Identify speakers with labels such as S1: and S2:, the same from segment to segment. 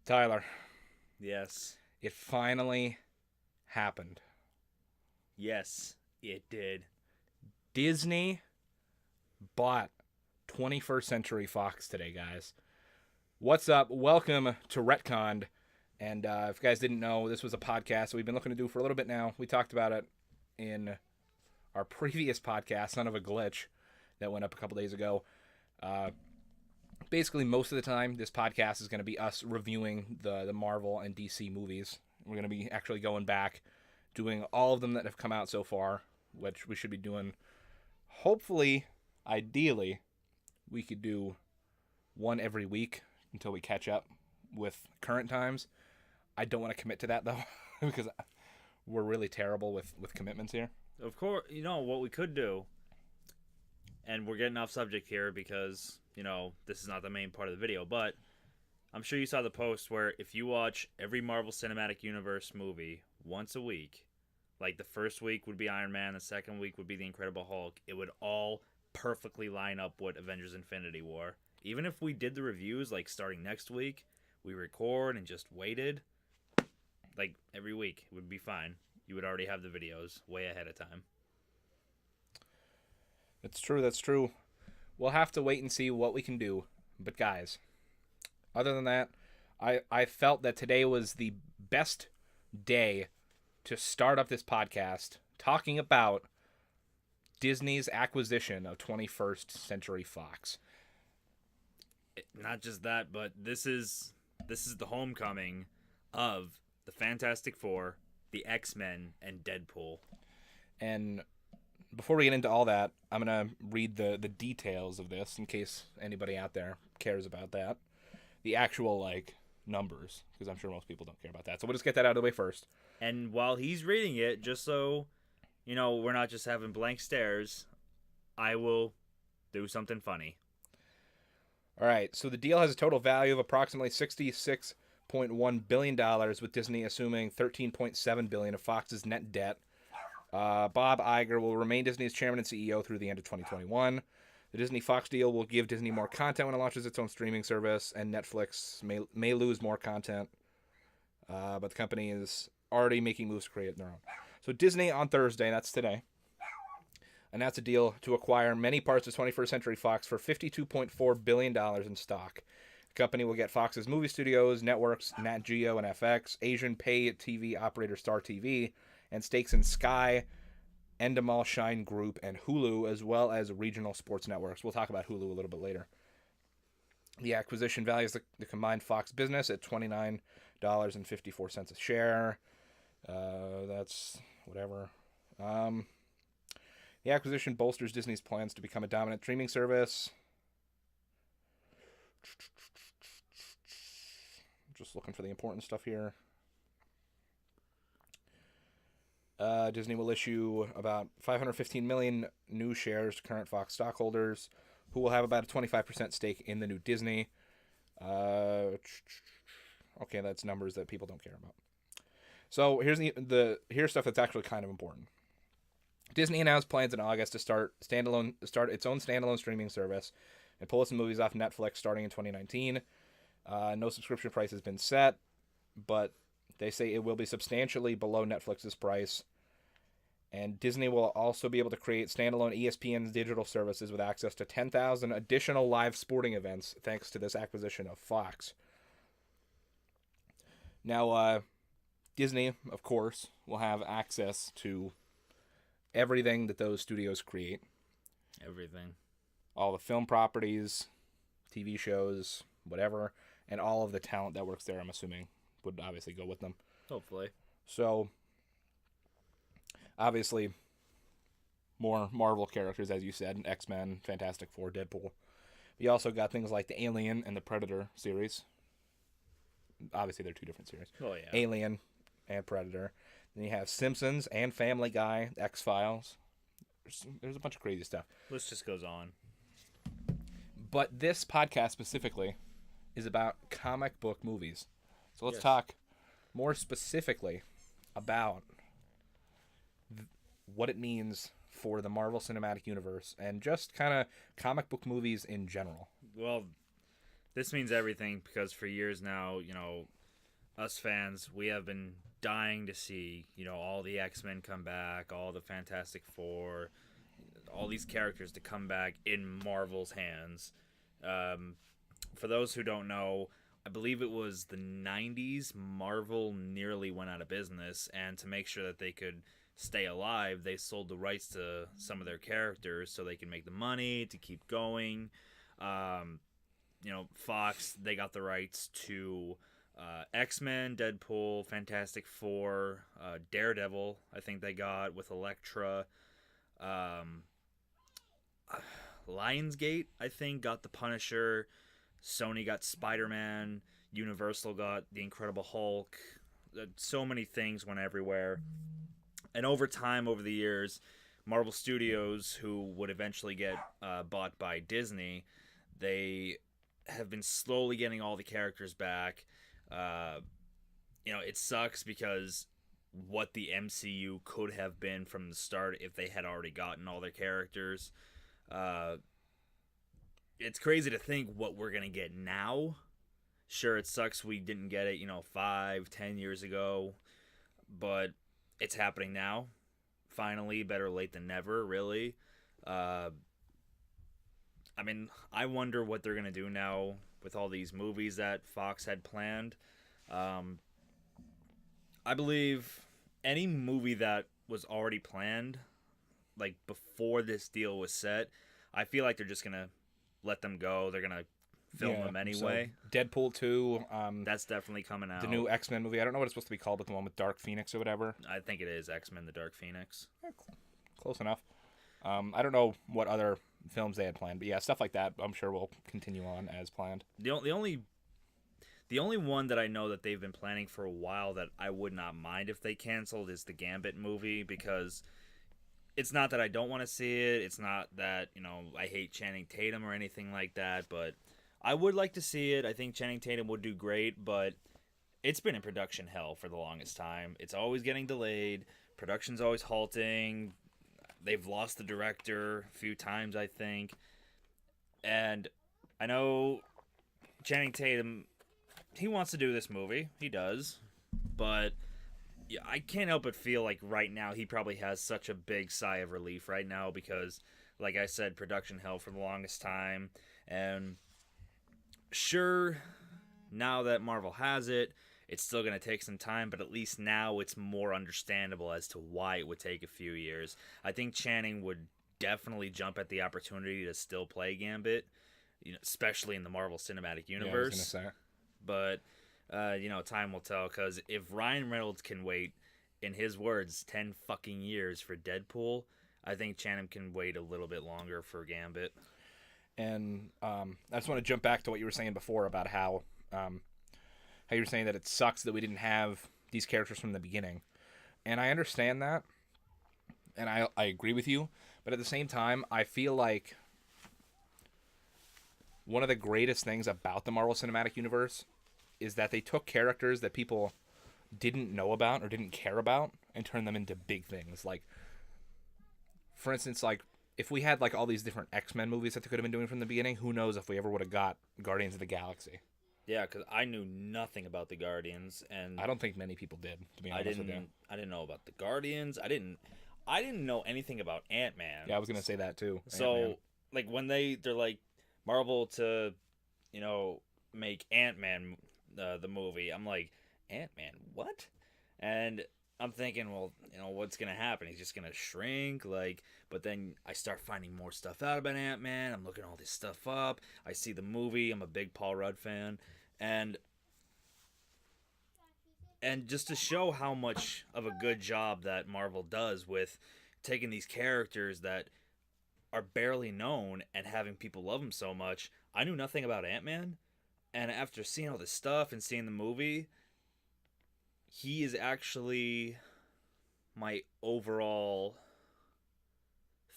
S1: Tyler,
S2: Yes.
S1: it finally happened.
S2: Yes, it did.
S1: Disney bought 21st Century Fox today, guys. What's up? Welcome to RETCONNED. And if you guys didn't know, this was a podcast that we've been looking to do for a little bit now. We talked about it in our previous podcast, Son of a Glitch, that went up a couple days ago. Basically, most of the time, this podcast is going to be us reviewing the Marvel and DC movies. We're going to be actually going back, doing all of them that have come out so far, which we should be doing. Hopefully, ideally, we could do one every week until we catch up with current times. I don't want to commit to that, though, because we're really terrible with commitments here.
S2: Of course, what we could do, and we're getting off subject here because, this is not the main part of the video, but I'm sure you saw the post where if you watch every Marvel Cinematic Universe movie once a week, like the first week would be Iron Man, the second week would be the Incredible Hulk, it would all perfectly line up with Avengers Infinity War. Even if we did the reviews, like starting next week, we record and just waited, like every week, it would be fine. You would already have the videos way ahead of time.
S1: That's true. We'll have to wait and see what we can do. But guys, other than that, I felt that today was the best day to start up this podcast talking about Disney's acquisition of 21st Century Fox.
S2: Not just that, but this is the homecoming of the Fantastic Four, the X-Men, and Deadpool.
S1: And before we get into all that, I'm going to read the details of this in case anybody out there cares about that. The actual, numbers, because I'm sure most people don't care about that. So we'll just get that out of the way first.
S2: And while he's reading it, just so, we're not just having blank stares, I will do something funny.
S1: All right, so the deal has a total value of approximately $66.1 billion, with Disney assuming $13.7 billion of Fox's net debt. Bob Iger will remain Disney's chairman and CEO through the end of 2021. The Disney-Fox deal will give Disney more content when it launches its own streaming service, and Netflix may lose more content. But the company is already making moves to create their own. So Disney on Thursday, that's today, announced a deal to acquire many parts of 21st Century Fox for $52.4 billion in stock. The company will get Fox's movie studios, networks, Nat Geo and FX, Asian pay TV operator Star TV, and stakes in Sky, Endemol Shine Group, and Hulu, as well as regional sports networks. We'll talk about Hulu a little bit later. The acquisition values the combined Fox business at $29.54 a share. That's whatever. The acquisition bolsters Disney's plans to become a dominant streaming service. Just looking for the important stuff here. Disney will issue about 515 million new shares to current Fox stockholders, who will have about a 25% stake in the new Disney. Okay, that's numbers that people don't care about. So here's stuff that's actually kind of important. Disney announced plans in August to start its own standalone streaming service and pull some movies off Netflix starting in 2019. No subscription price has been set, but they say it will be substantially below Netflix's price. And Disney will also be able to create standalone ESPN digital services with access to 10,000 additional live sporting events thanks to this acquisition of Fox. Now, Disney, of course, will have access to everything that those studios create.
S2: Everything.
S1: All the film properties, TV shows, whatever, and all of the talent that works there, I'm assuming, would obviously go with them.
S2: Hopefully.
S1: So, obviously, more Marvel characters, as you said, X-Men, Fantastic Four, Deadpool. You also got things like the Alien and the Predator series. Obviously, they're two different series.
S2: Oh, yeah.
S1: Alien and Predator. Then you have Simpsons and Family Guy, X-Files. There's a bunch of crazy stuff.
S2: List just goes on.
S1: But this podcast specifically is about comic book movies. So let's talk more specifically about what it means for the Marvel Cinematic Universe and just kind of comic book movies in general.
S2: Well, this means everything because for years now, us fans, we have been dying to see, all the X-Men come back, all the Fantastic Four, all these characters to come back in Marvel's hands. For those who don't know, I believe it was the 90s, Marvel nearly went out of business, and to make sure that they could stay alive, they sold the rights to some of their characters so they can make the money to keep going. Fox, they got the rights to X-Men, Deadpool, Fantastic Four, Daredevil, I think they got with Elektra. Um, Lionsgate, I think, got the Punisher. Sony got Spider-Man. Universal got the Incredible Hulk. So many things went everywhere. And over time, over the years, Marvel Studios, who would eventually get bought by Disney, they have been slowly getting all the characters back. It sucks because what the MCU could have been from the start if they had already gotten all their characters. It's crazy to think what we're going to get now. Sure, it sucks we didn't get it, 5-10 years ago, but it's happening now. Finally, better late than never, really. I wonder what they're going to do now with all these movies that Fox had planned. I believe any movie that was already planned, like before this deal was set, I feel like they're just going to let them go. They're going to film them anyway.
S1: So Deadpool 2.
S2: That's definitely coming out.
S1: The new X-Men movie. I don't know what it's supposed to be called, but the one with Dark Phoenix or whatever.
S2: I think it is X-Men: The Dark Phoenix.
S1: Close enough. I don't know what other films they had planned, but yeah, stuff like that I'm sure will continue on as planned.
S2: The only one that I know that they've been planning for a while that I would not mind if they canceled is the Gambit movie, because it's not that I don't want to see it. It's not that, I hate Channing Tatum or anything like that, but I would like to see it. I think Channing Tatum would do great, but it's been in production hell for the longest time. It's always getting delayed. Production's always halting. They've lost the director a few times, I think. And I know Channing Tatum, he wants to do this movie. He does. But yeah, I can't help but feel like right now he probably has such a big sigh of relief right now because, like I said, production hell for the longest time. And sure, now that Marvel has it, it's still going to take some time, but at least now it's more understandable as to why it would take a few years. I think Channing would definitely jump at the opportunity to still play Gambit, especially in the Marvel Cinematic Universe.
S1: Yeah, I was gonna say.
S2: But, time will tell, because if Ryan Reynolds can wait, in his words, 10 fucking years for Deadpool, I think Channing can wait a little bit longer for Gambit.
S1: And I just want to jump back to what you were saying before about how you were saying that it sucks that we didn't have these characters from the beginning. And I understand that, and I agree with you, but at the same time, I feel like one of the greatest things about the Marvel Cinematic Universe is that they took characters that people didn't know about or didn't care about and turned them into big things. Like, for instance, like, if we had, like, all these different X-Men movies that they could have been doing from the beginning, who knows if we ever would have got Guardians of the Galaxy.
S2: Yeah, because I knew nothing about the Guardians, and
S1: I don't think many people did, to be honest with you.
S2: I didn't know about the Guardians. I didn't know anything about Ant-Man.
S1: Yeah, I was gonna say that too.
S2: So,
S1: Ant-Man.
S2: like, when they're like, Marvel to, make Ant-Man the movie, I'm like, Ant-Man, what? And I'm thinking, well, what's gonna happen? He's just gonna shrink, like. But then I start finding more stuff out about Ant-Man. I'm looking all this stuff up. I see the movie. I'm a big Paul Rudd fan, and just to show how much of a good job that Marvel does with taking these characters that are barely known and having people love them so much. I knew nothing about Ant-Man, and after seeing all this stuff and seeing the movie, he is actually my overall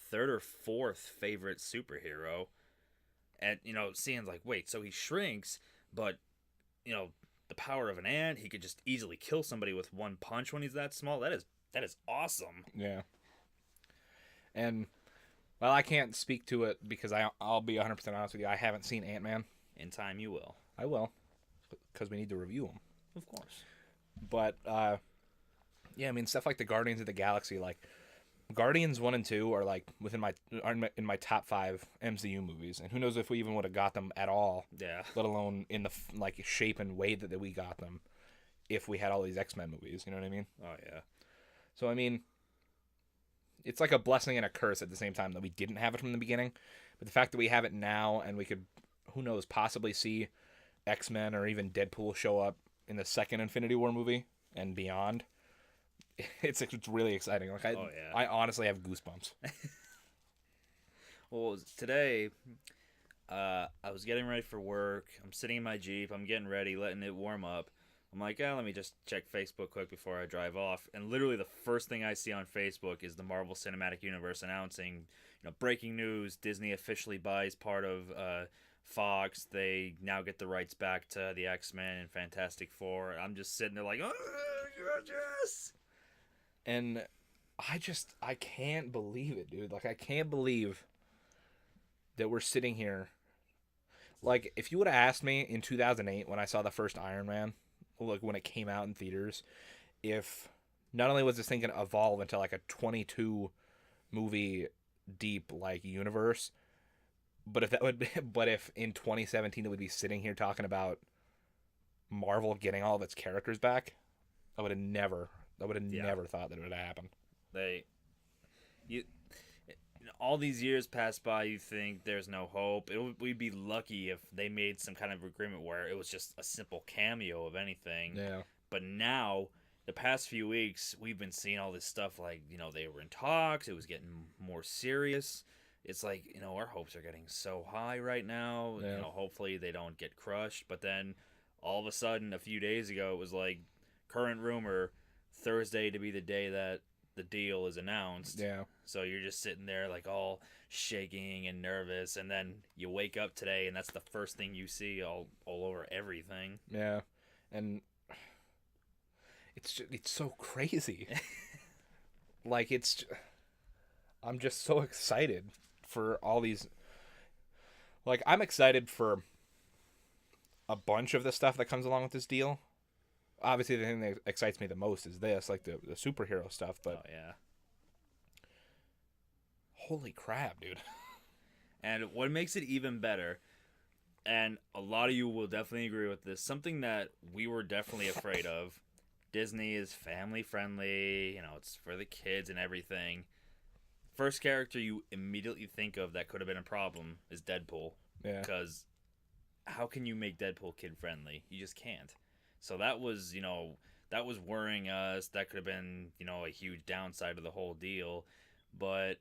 S2: third or fourth favorite superhero. And, seeing like, wait, so he shrinks, but, the power of an ant, he could just easily kill somebody with one punch when he's that small. That is awesome.
S1: Yeah. And, well, I can't speak to it because I'll be 100% honest with you. I haven't seen Ant-Man.
S2: In time you will.
S1: I will, because we need to review them.
S2: Of course.
S1: But yeah, I mean stuff like the Guardians of the Galaxy, like Guardians 1 and 2 are like in my top 5 MCU movies, and who knows if we even would have got them at all,
S2: Yeah.
S1: let alone in the like shape and way that we got them if we had all these X-Men movies, you know what I mean?
S2: Oh yeah.
S1: So I mean, it's like a blessing and a curse at the same time that we didn't have it from the beginning. But the fact that we have it now and we could, who knows, possibly see X-Men or even Deadpool show up in the second Infinity War movie and beyond, it's really exciting. Like
S2: Oh yeah.
S1: I honestly have goosebumps.
S2: Well, today, I was getting ready for work. I'm sitting in my Jeep. I'm getting ready, letting it warm up. I'm like, let me just check Facebook quick before I drive off. And literally, the first thing I see on Facebook is the Marvel Cinematic Universe announcing, breaking news: Disney officially buys part of Fox. They now get the rights back to the X-Men and Fantastic Four. I'm just sitting there like, oh, yes.
S1: And I can't believe it, dude. Like I can't believe that we're sitting here. Like if you would have asked me in 2008 when I saw the first Iron Man, like when it came out in theaters, if not only was this thing gonna evolve into like a 22 movie deep like universe, but if in 2017 it would be sitting here talking about Marvel getting all of its characters back, I would have
S2: Yeah.
S1: never thought that it would happen.
S2: They, you, all these years pass by. You think there's no hope. We'd be lucky if they made some kind of agreement where it was just a simple cameo of anything.
S1: Yeah.
S2: But now, the past few weeks, we've been seeing all this stuff like, they were in talks, it was getting more serious. It's like, our hopes are getting so high right now.
S1: Yeah.
S2: Hopefully they don't get crushed. But then all of a sudden, a few days ago, it was like, current rumor, Thursday to be the day that the deal is announced.
S1: Yeah.
S2: So you're just sitting there like all shaking and nervous, and then you wake up today and that's the first thing you see all over everything.
S1: Yeah. And it's so crazy. Like I'm just so excited for all these. Like I'm excited for a bunch of the stuff that comes along with this deal. Obviously, the thing that excites me the most is this, like the superhero stuff. But
S2: Oh yeah.
S1: holy crap, dude!
S2: And what makes it even better, and a lot of you will definitely agree with this, something that we were definitely afraid of. Disney is family friendly, it's for the kids and everything. First character you immediately think of that could have been a problem is Deadpool.
S1: Yeah.
S2: Because how can you make Deadpool kid friendly? You just can't. So that was, that was worrying us. That could have been, a huge downside of the whole deal. But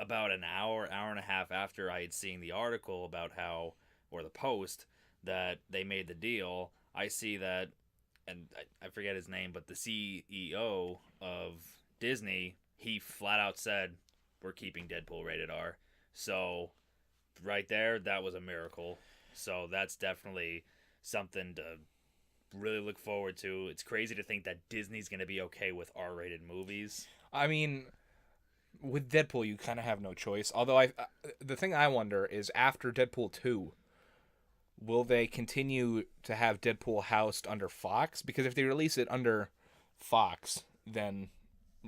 S2: about an hour and a half after I had seen the article about how, or the post, that they made the deal, I see that, and I forget his name, but the CEO of Disney, he flat out said, we're keeping Deadpool rated R. So right there, that was a miracle. So that's definitely something to really look forward to. It's crazy to think that Disney's going to be okay with R-rated movies.
S1: I mean, with Deadpool, you kind of have no choice. Although the thing I wonder is after Deadpool 2, will they continue to have Deadpool housed under Fox? Because if they release it under Fox, then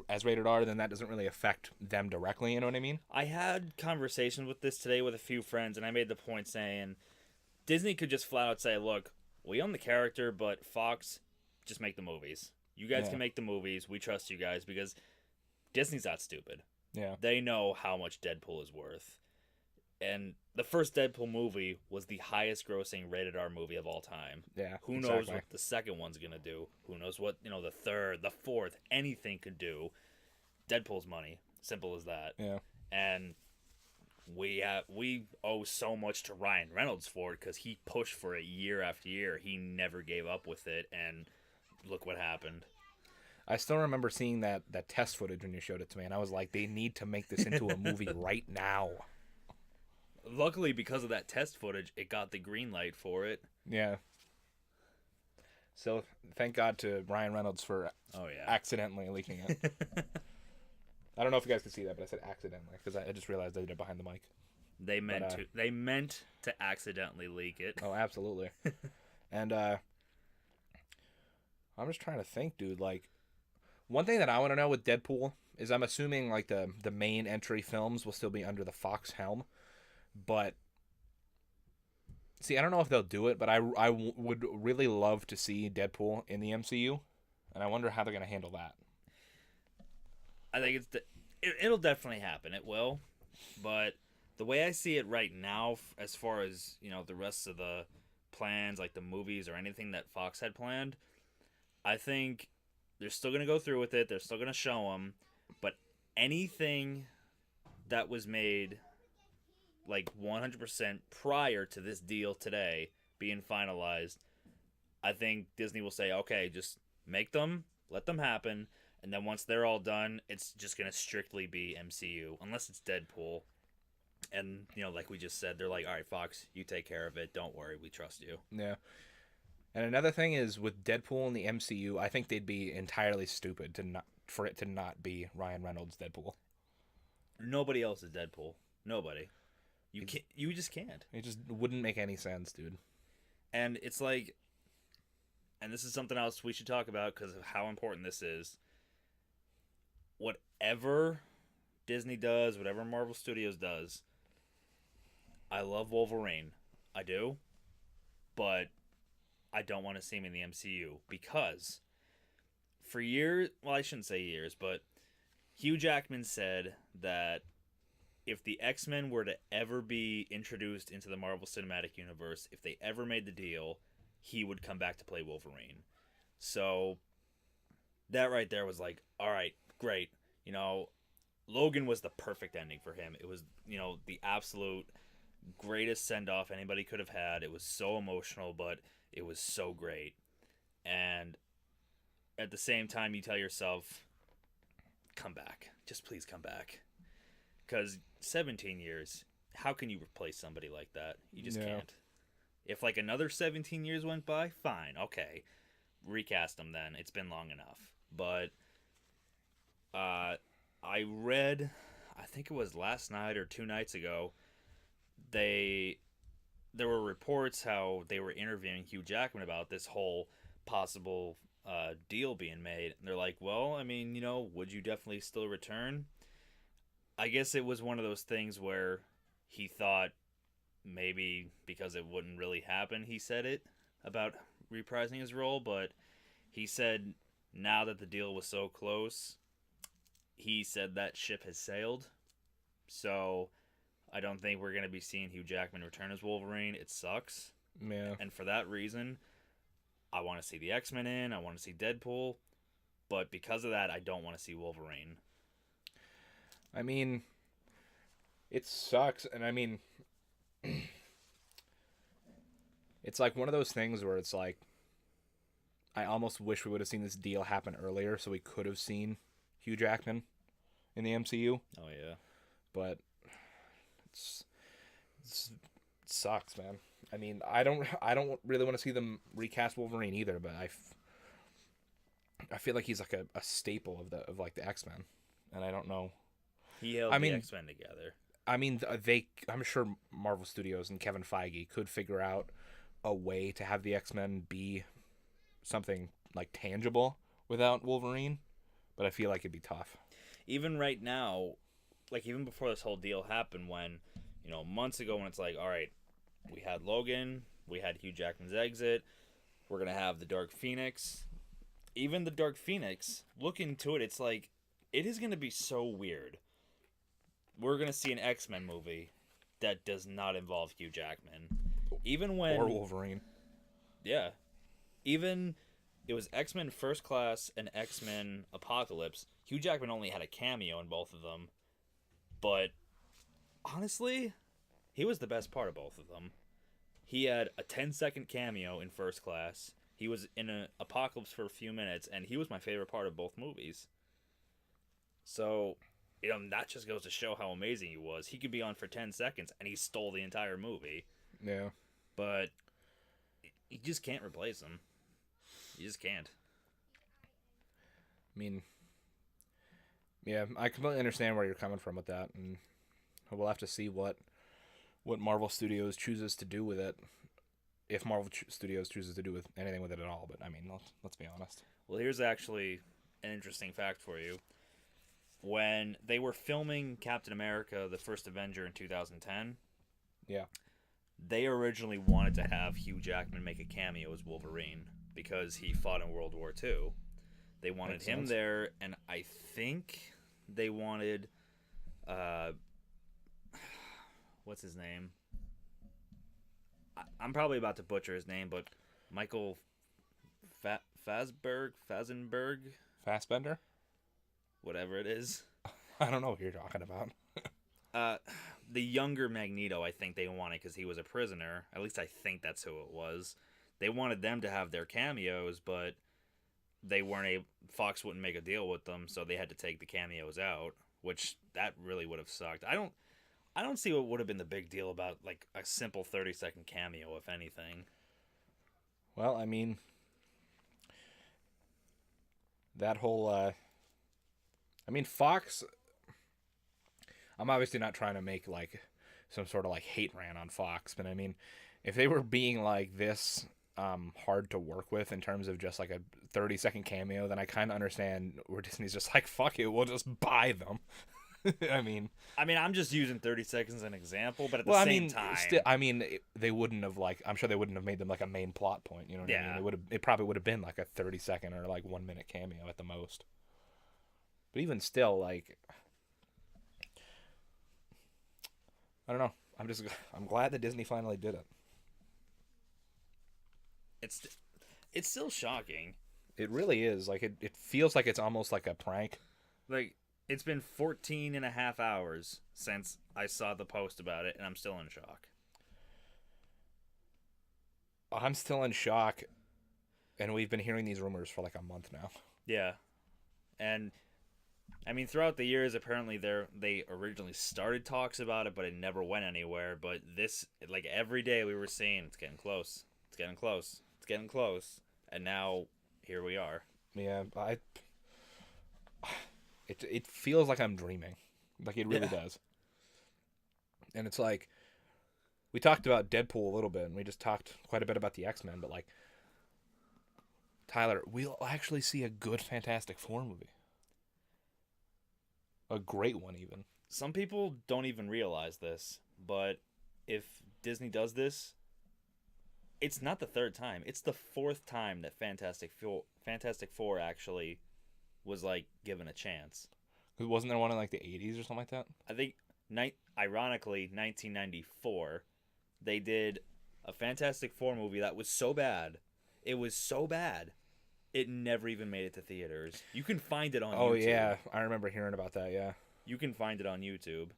S1: as rated R, then that doesn't really affect them directly. You know what I mean?
S2: I had conversations with this today with a few friends, and I made the point saying Disney could just flat out say, look, we own the character, but Fox, just make the movies. You guys can make the movies. We trust you guys because Disney's not stupid.
S1: Yeah.
S2: They know how much Deadpool is worth. And the first Deadpool movie was the highest grossing rated R movie of all time.
S1: Yeah.
S2: Who knows what the second one's going to do? Who knows what, the third, the fourth, anything could do. Deadpool's money. Simple as that.
S1: Yeah.
S2: And we owe so much to Ryan Reynolds for it because he pushed for it year after year. He never gave up with it, and look what happened.
S1: I still remember seeing that test footage when you showed it to me, and I was like, they need to make this into a movie right now.
S2: Luckily, because of that test footage, it got the green light for it.
S1: Yeah. So thank God to Ryan Reynolds for accidentally leaking it. I don't know if you guys can see that, but I said accidentally because I just realized I did it behind the mic.
S2: They meant to accidentally leak it.
S1: Oh, absolutely. And I'm just trying to think, dude. Like, one thing that I want to know with Deadpool is I'm assuming like the main entry films will still be under the Fox helm, but see, I don't know if they'll do it, but would really love to see Deadpool in the MCU, and I wonder how they're gonna handle that.
S2: I think it'll definitely happen. It will, but the way I see it right now, as far as the rest of the plans, like the movies or anything that Fox had planned, I think they're still gonna go through with it. They're still gonna show them, but anything that was made like 100% prior to this deal today being finalized, I think Disney will say, okay, just make them, let them happen, and then once they're all done, it's just going to strictly be MCU, unless it's Deadpool. And, like we just said, they're like, all right, Fox, you take care of it. Don't worry. We trust you.
S1: Yeah. And another thing is with Deadpool in the MCU, I think they'd be entirely stupid for it to not be Ryan Reynolds Deadpool.
S2: Nobody else is Deadpool. Nobody. You just can't.
S1: It just wouldn't make any sense, dude.
S2: And it's like, and this is something else we should talk about because of how important this is. Whatever Disney does, whatever Marvel Studios does, I love Wolverine. I do. But I don't want to see him in the MCU because for years, well, I shouldn't say years, but Hugh Jackman said that if the X-Men were to ever be introduced into the Marvel Cinematic Universe, if they ever made the deal, he would come back to play Wolverine. So that right there was like, all right, great. Logan was the perfect ending for him. It was, the absolute greatest send-off anybody could have had. It was so emotional, but it was so great. And at the same time, you tell yourself, come back. Just please come back. Because 17 years, how can you replace somebody like that? You just can't. If like another 17 years went by, fine, okay. Recast them then. It's been long enough. But I read, I think it was last night or 2 nights ago, there were reports how they were interviewing Hugh Jackman about this whole possible deal being made. And they're like, well, I mean, would you definitely still return? I guess it was one of those things where he thought maybe because it wouldn't really happen, he said it about reprising his role, but he said now that the deal was so close, he said that ship has sailed. So I don't think we're going to be seeing Hugh Jackman return as Wolverine. It sucks.
S1: Yeah.
S2: And for that reason, I want to see the X-Men in, I want to see Deadpool, but because of that, I don't want to see Wolverine.
S1: I mean, it sucks, and I mean, it's like one of those things where it's like, I almost wish we would have seen this deal happen earlier so we could have seen Hugh Jackman in the MCU.
S2: Oh, yeah.
S1: But it sucks, man. I mean, I don't really want to see them recast Wolverine either, but I feel like he's like a staple of the X-Men, and I don't know.
S2: He held the X-Men together.
S1: I mean, I'm sure Marvel Studios and Kevin Feige could figure out a way to have the X-Men be something like tangible without Wolverine, but I feel like it'd be tough.
S2: Even right now, like even before this whole deal happened, when months ago, when it's like, all right, we had Logan, we had Hugh Jackman's exit, we're gonna have the Dark Phoenix. Even the Dark Phoenix, look into it, it's like it is gonna be so weird. We're gonna see an X-Men movie that does not involve Hugh Jackman. Even when
S1: or Wolverine.
S2: Yeah. Even it was X-Men First Class and X-Men Apocalypse. Hugh Jackman only had a cameo in both of them. But honestly, he was the best part of both of them. He had a 10-second cameo in First Class. He was in an Apocalypse for a few minutes, and he was my favorite part of both movies. So, that just goes to show how amazing he was. He could be on for 10 seconds, and he stole the entire movie.
S1: Yeah.
S2: But you just can't replace him. You just can't.
S1: I mean, yeah, I completely understand where you're coming from with that, and we'll have to see what Marvel Studios chooses to do with it. if Marvel Studios chooses to do with anything with it at all. But I mean, let's be honest.
S2: Well, here's actually an interesting fact for you. When they were filming Captain America: The First Avenger in 2010,
S1: Yeah.
S2: they originally wanted to have Hugh Jackman make a cameo as Wolverine because he fought in World War II. They wanted
S1: Makes
S2: him
S1: sense.
S2: there, and I think they wanted, what's his name? I'm probably about to butcher his name, but Michael Fassbender,
S1: Fassbender?
S2: whatever it is.
S1: I don't know what you're talking about.
S2: The younger Magneto, I think they wanted because he was a prisoner. At least I think that's who it was. They wanted them to have their cameos, but they weren't able. Fox wouldn't make a deal with them, so they had to take the cameos out, which that really would have sucked. I don't see what would have been the big deal about like a simple 30-second cameo, if anything.
S1: Well, I mean, that whole. I mean, Fox. I'm obviously not trying to make like some sort of like hate rant on Fox, but I mean, if they were being like this hard to work with in terms of just like a 30-second cameo, then I kind of understand where Disney's just like, fuck it, we'll just buy them. I mean,
S2: I'm just using 30 seconds as an example, but at the
S1: well, I
S2: same
S1: mean,
S2: time,
S1: they wouldn't have like. I'm sure they wouldn't have made them like a main plot point. You know what I mean?
S2: Yeah.
S1: It would have. It probably would have been like a 30-second or like 1 minute cameo at the most. But even still, like, I don't know. I'm glad that Disney finally did it.
S2: it's it's still shocking.
S1: It really is. Like it feels like it's almost like a prank.
S2: Like, it's been 14 and a half hours since I saw the post about it, and I'm still in shock.
S1: I'm still in shock, and we've been hearing these rumors for like a month now.
S2: Yeah. And I mean, throughout the years, apparently they originally started talks about it, but it never went anywhere. But this, like every day, we were seeing it's getting close, it's getting close, it's getting close, and now here we are.
S1: Yeah, it feels like I'm dreaming. Like it really does. And it's like we talked about Deadpool a little bit, and we just talked quite a bit about the X-Men, but like Tyler, we'll actually see a good Fantastic Four movie. A great one, even.
S2: Some people don't even realize this, but if Disney does this, it's not the third time. It's the fourth time that Fantastic Four actually was like given a chance.
S1: Wasn't there one in like the 80s or something like that?
S2: I think, ironically, 1994, they did a Fantastic Four movie that was so bad. It was so bad. It never even made it to theaters. You can find it on YouTube.
S1: Oh, yeah. I remember hearing about that, yeah.
S2: You can find it on YouTube.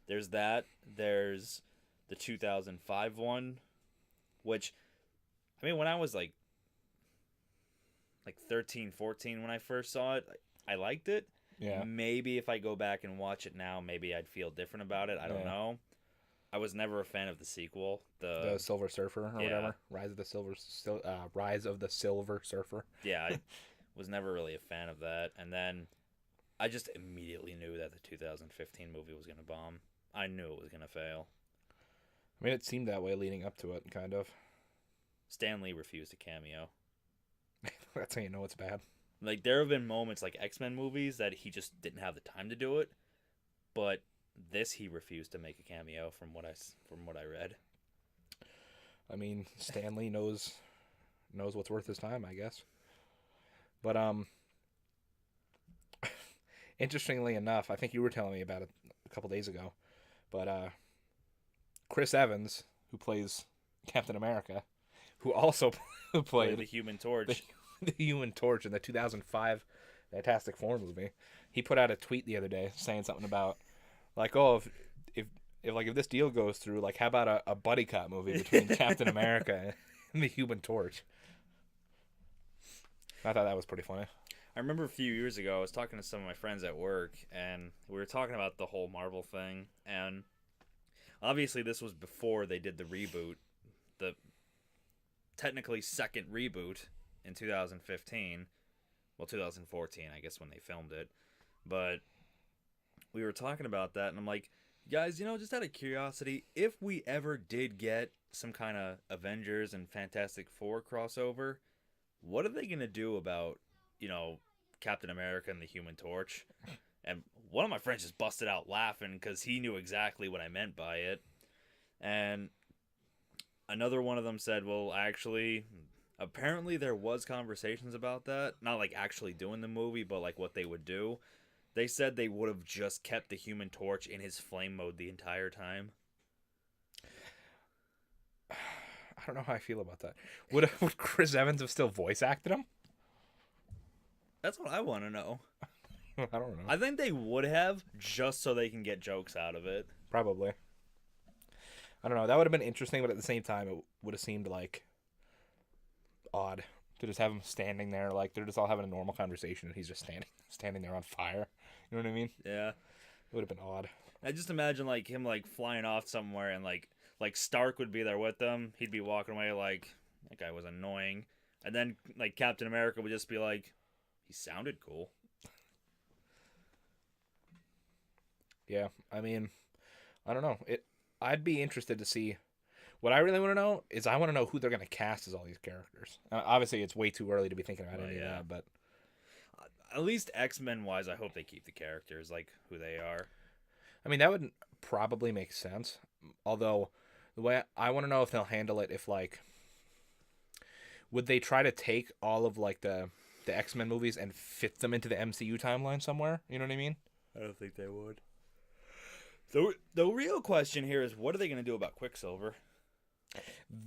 S2: There's that. There's the 2005 one, which, I mean, when I was like 13, 14 when I first saw it, I liked it.
S1: Yeah.
S2: Maybe if I go back and watch it now, maybe I'd feel different about it. I don't know. I was never a fan of the sequel. The
S1: Silver Surfer or whatever. Rise of the Silver Surfer.
S2: Yeah, I was never really a fan of that. And then I just immediately knew that the 2015 movie was going to bomb. I knew it was going to fail.
S1: I mean, it seemed that way leading up to it, kind of.
S2: Stan Lee refused a cameo.
S1: That's how you know it's bad.
S2: Like, there have been moments like X-Men movies that he just didn't have the time to do it, but this he refused to make a cameo from what I read.
S1: I mean, Stan Lee knows what's worth his time, I guess. But interestingly enough, I think you were telling me about it a couple days ago, but Chris Evans, who plays Captain America, who also played
S2: the Human Torch.
S1: The Human Torch in the 2005 Fantastic Four movie. He put out a tweet the other day saying something about like, oh, if this deal goes through, like, how about a buddy cop movie between Captain America and the Human Torch? I thought that was pretty funny.
S2: I remember a few years ago, I was talking to some of my friends at work, and we were talking about the whole Marvel thing, and obviously this was before they did the reboot, the technically second reboot in 2015. Well, 2014, I guess, when they filmed it. But we were talking about that, and I'm like, Guys, just out of curiosity, if we ever did get some kind of Avengers and Fantastic Four crossover, what are they going to do about, you know, Captain America and the Human Torch? And one of my friends just busted out laughing because he knew exactly what I meant by it. And another one of them said, well, actually, apparently there was conversations about that. Not like actually doing the movie, but like what they would do. They said they would have just kept the Human Torch in his flame mode the entire time.
S1: I don't know how I feel about that. Would Chris Evans have still voice acted him?
S2: That's what I want to know.
S1: I don't know.
S2: I think they would have, just so they can get jokes out of it.
S1: Probably. I don't know. That would have been interesting, but at the same time, it would have seemed like odd to just have him standing there, like they're just all having a normal conversation, and he's just standing there on fire. You know what I mean?
S2: Yeah.
S1: It would have been odd.
S2: I just imagine like him like flying off somewhere and like Stark would be there with them. He'd be walking away like that guy was annoying, and then like Captain America would just be like, he sounded cool.
S1: Yeah, I mean, I don't know. I'd be interested to see. What I really want to know is I want to know who they're going to cast as all these characters. Obviously, it's way too early to be thinking about any of that, but
S2: at least X-Men wise, I hope they keep the characters like who they are.
S1: I mean, that would probably make sense. Although, the way I want to know if they'll handle it, if like, would they try to take all of like the X-Men movies and fit them into the MCU timeline somewhere? You know what I mean?
S2: I don't think they would. The real question here is, what are they going to do about Quicksilver?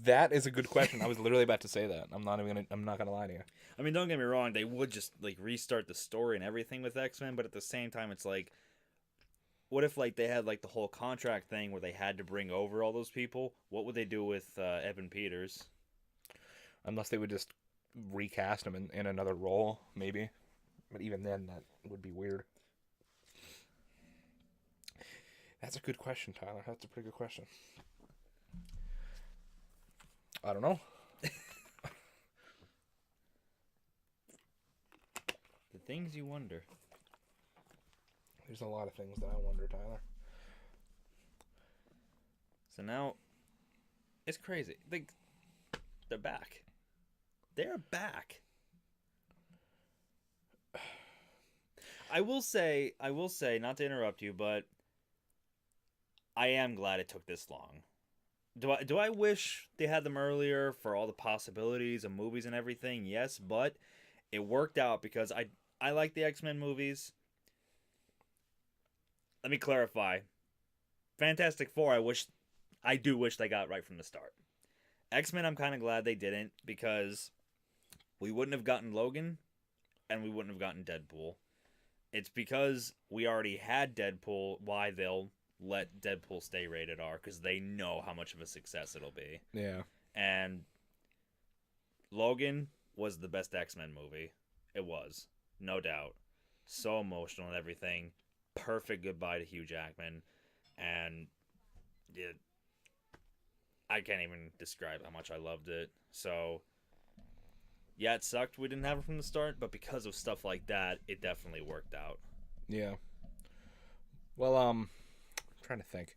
S1: That is a good question. I was literally about to say that. I'm not gonna lie to you.
S2: I mean, don't get me wrong. They would just like restart the story and everything with X-Men, but at the same time, it's like, what if like they had like the whole contract thing where they had to bring over all those people? What would they do with Evan Peters?
S1: Unless they would just recast him in another role, maybe. But even then, that would be weird. That's a good question, Tyler. That's a pretty good question. I don't know.
S2: The things you wonder.
S1: There's a lot of things that I wonder, Tyler.
S2: So now, it's crazy. They're back. They're back. I will say, not to interrupt you, but I am glad it took this long. Do I wish they had them earlier for all the possibilities of movies and everything? Yes, but it worked out because I like the X-Men movies. Let me clarify. Fantastic Four, I do wish they got right from the start. X-Men, I'm kind of glad they didn't, because we wouldn't have gotten Logan and we wouldn't have gotten Deadpool. It's because we already had Deadpool why they'll let Deadpool stay rated R, because they know how much of a success it'll be.
S1: Yeah.
S2: And Logan was the best X-Men movie. It was. No doubt. So emotional and everything. Perfect goodbye to Hugh Jackman. And I can't even describe how much I loved it. So, yeah, it sucked we didn't have it from the start, but because of stuff like that, it definitely worked out.
S1: Yeah. Well, I'm trying to think.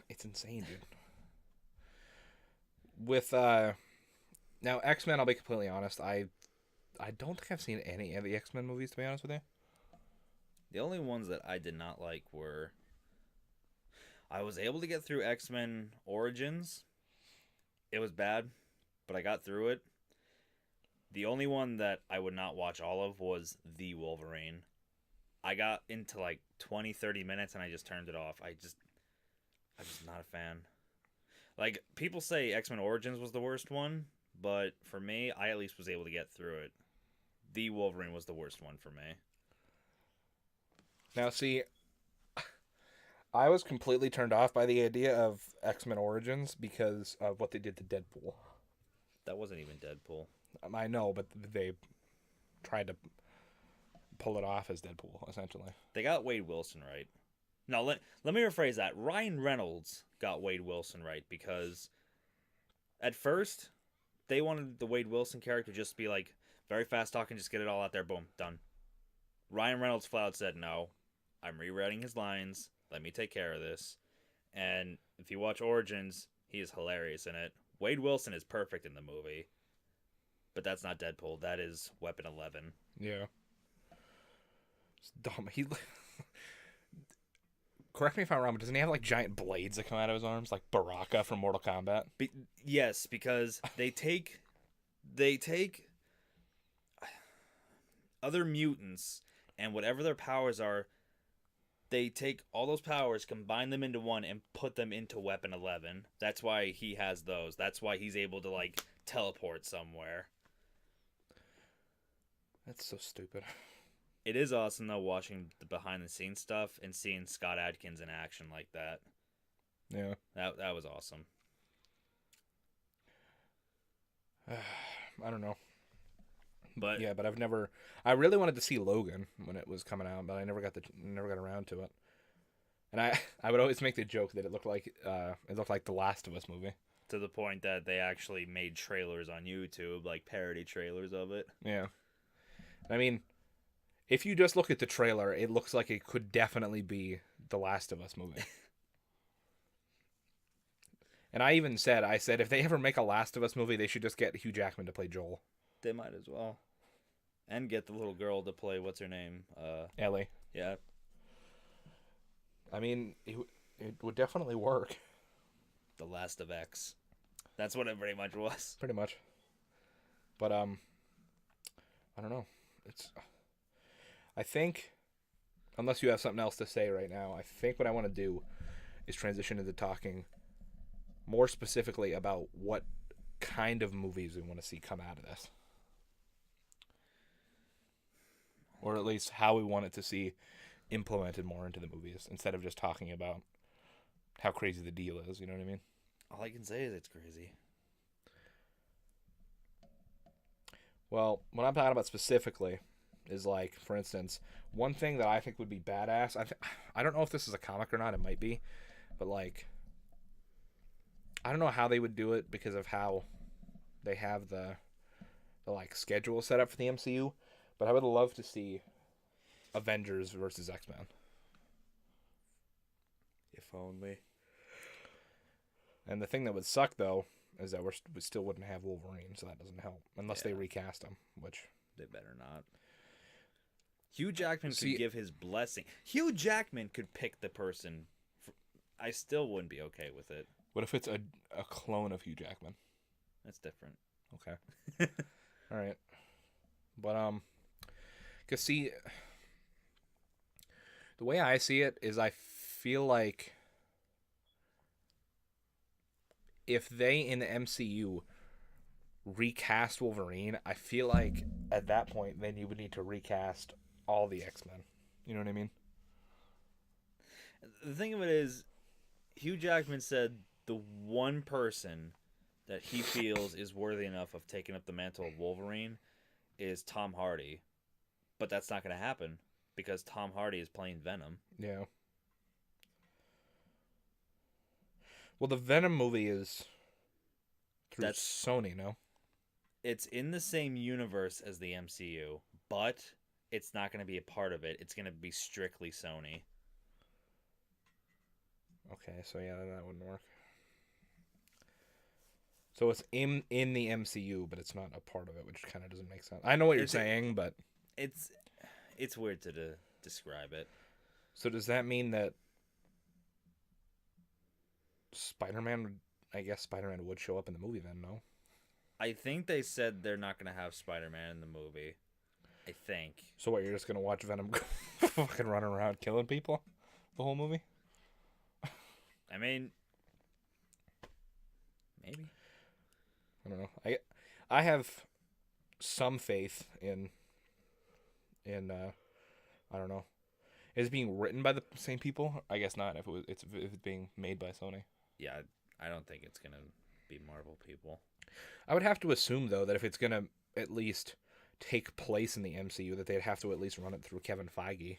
S1: It's insane, dude. With now X-Men, I'll be completely honest. I don't think I've seen any of the X-Men movies, to be honest with you.
S2: The only ones that I did not like were, I was able to get through X-Men Origins. It was bad, but I got through it. The only one that I would not watch all of was The Wolverine. I got into like 20, 30 minutes and I just turned it off. I'm just not a fan. Like, people say X-Men Origins was the worst one, but for me, I at least was able to get through it. The Wolverine was the worst one for me.
S1: Now, see, I was completely turned off by the idea of X-Men Origins because of what they did to Deadpool.
S2: That wasn't even Deadpool.
S1: I know, but they tried to pull it off as Deadpool, essentially.
S2: They got Wade Wilson right. No, let me rephrase that. Ryan Reynolds got Wade Wilson right, because at first they wanted the Wade Wilson character just to be like very fast talking, just get it all out there, boom, done. Ryan Reynolds flat out said, no, I'm rewriting his lines. Let me take care of this. And if you watch Origins, he is hilarious in it. Wade Wilson is perfect in the movie. But that's not Deadpool. That is Weapon 11.
S1: Yeah. It's dumb. Correct me if I'm wrong, but doesn't he have like giant blades that come out of his arms, like Baraka from Mortal Kombat?
S2: Yes, because they take other mutants and whatever their powers are, they take all those powers, combine them into one, and put them into Weapon 11. That's why he has those. That's why he's able to like teleport somewhere.
S1: That's so stupid.
S2: It is awesome though watching the behind the scenes stuff and seeing Scott Adkins in action like that.
S1: Yeah.
S2: That was awesome.
S1: I don't know.
S2: But
S1: yeah, but I really wanted to see Logan when it was coming out, but I never got around to it. And I would always make the joke that it looked like the Last of Us movie.
S2: To the point that they actually made trailers on YouTube, like parody trailers of it.
S1: Yeah. I mean, if you just look at the trailer, it looks like it could definitely be the Last of Us movie. And I said if they ever make a Last of Us movie, they should just get Hugh Jackman to play Joel.
S2: They might as well. And get the little girl to play, what's her name?
S1: Ellie.
S2: Yeah.
S1: I mean, it would definitely work.
S2: The Last of X. That's what it pretty much was.
S1: Pretty much. But, I don't know. I think, unless you have something else to say right now, I think what I want to do is transition into talking more specifically about what kind of movies we want to see come out of this. Or at least how we want it to see implemented more into the movies, instead of just talking about how crazy the deal is, you know what I mean?
S2: All I can say is it's crazy.
S1: Well, what I'm talking about specifically is, like, for instance, one thing that I think would be badass, I don't know if this is a comic or not, it might be, but, like, I don't know how they would do it because of how they have the like, schedule set up for the MCU, but I would love to see Avengers versus X-Men.
S2: If only.
S1: And the thing that would suck, though, is that we still wouldn't have Wolverine, so that doesn't help. Unless they recast him, which...
S2: They better not. Hugh Jackman could give his blessing. Hugh Jackman could pick the person. I still wouldn't be okay with it.
S1: What if it's a clone of Hugh Jackman?
S2: That's different.
S1: Okay. All right. But, because, see, the way I see it is I feel like if they, in the MCU, recast Wolverine, I feel like at that point, then you would need to recast all the X-Men. You know what I mean?
S2: The thing of it is, Hugh Jackman said the one person that he feels is worthy enough of taking up the mantle of Wolverine is Tom Hardy. But that's not going to happen because Tom Hardy is playing Venom.
S1: Yeah. Well, the Venom movie is through Sony, no?
S2: It's in the same universe as the MCU, but it's not going to be a part of it. It's going to be strictly Sony.
S1: Okay, so yeah, that wouldn't work. So it's in the MCU, but it's not a part of it, which kind of doesn't make sense. I know what you're saying, but...
S2: It's weird to describe it.
S1: So does that mean that Spider-Man would show up in the movie then, no?
S2: I think they said they're not going to have Spider-Man in the movie. I think.
S1: So what, you're just going to watch Venom fucking run around killing people the whole movie?
S2: I mean, maybe.
S1: I don't know. I have some faith in I don't know. Is it being written by the same people? I guess not. If it's being made by Sony.
S2: Yeah, I don't think it's gonna be Marvel people.
S1: I would have to assume though that if it's gonna at least take place in the MCU, that they'd have to at least run it through Kevin Feige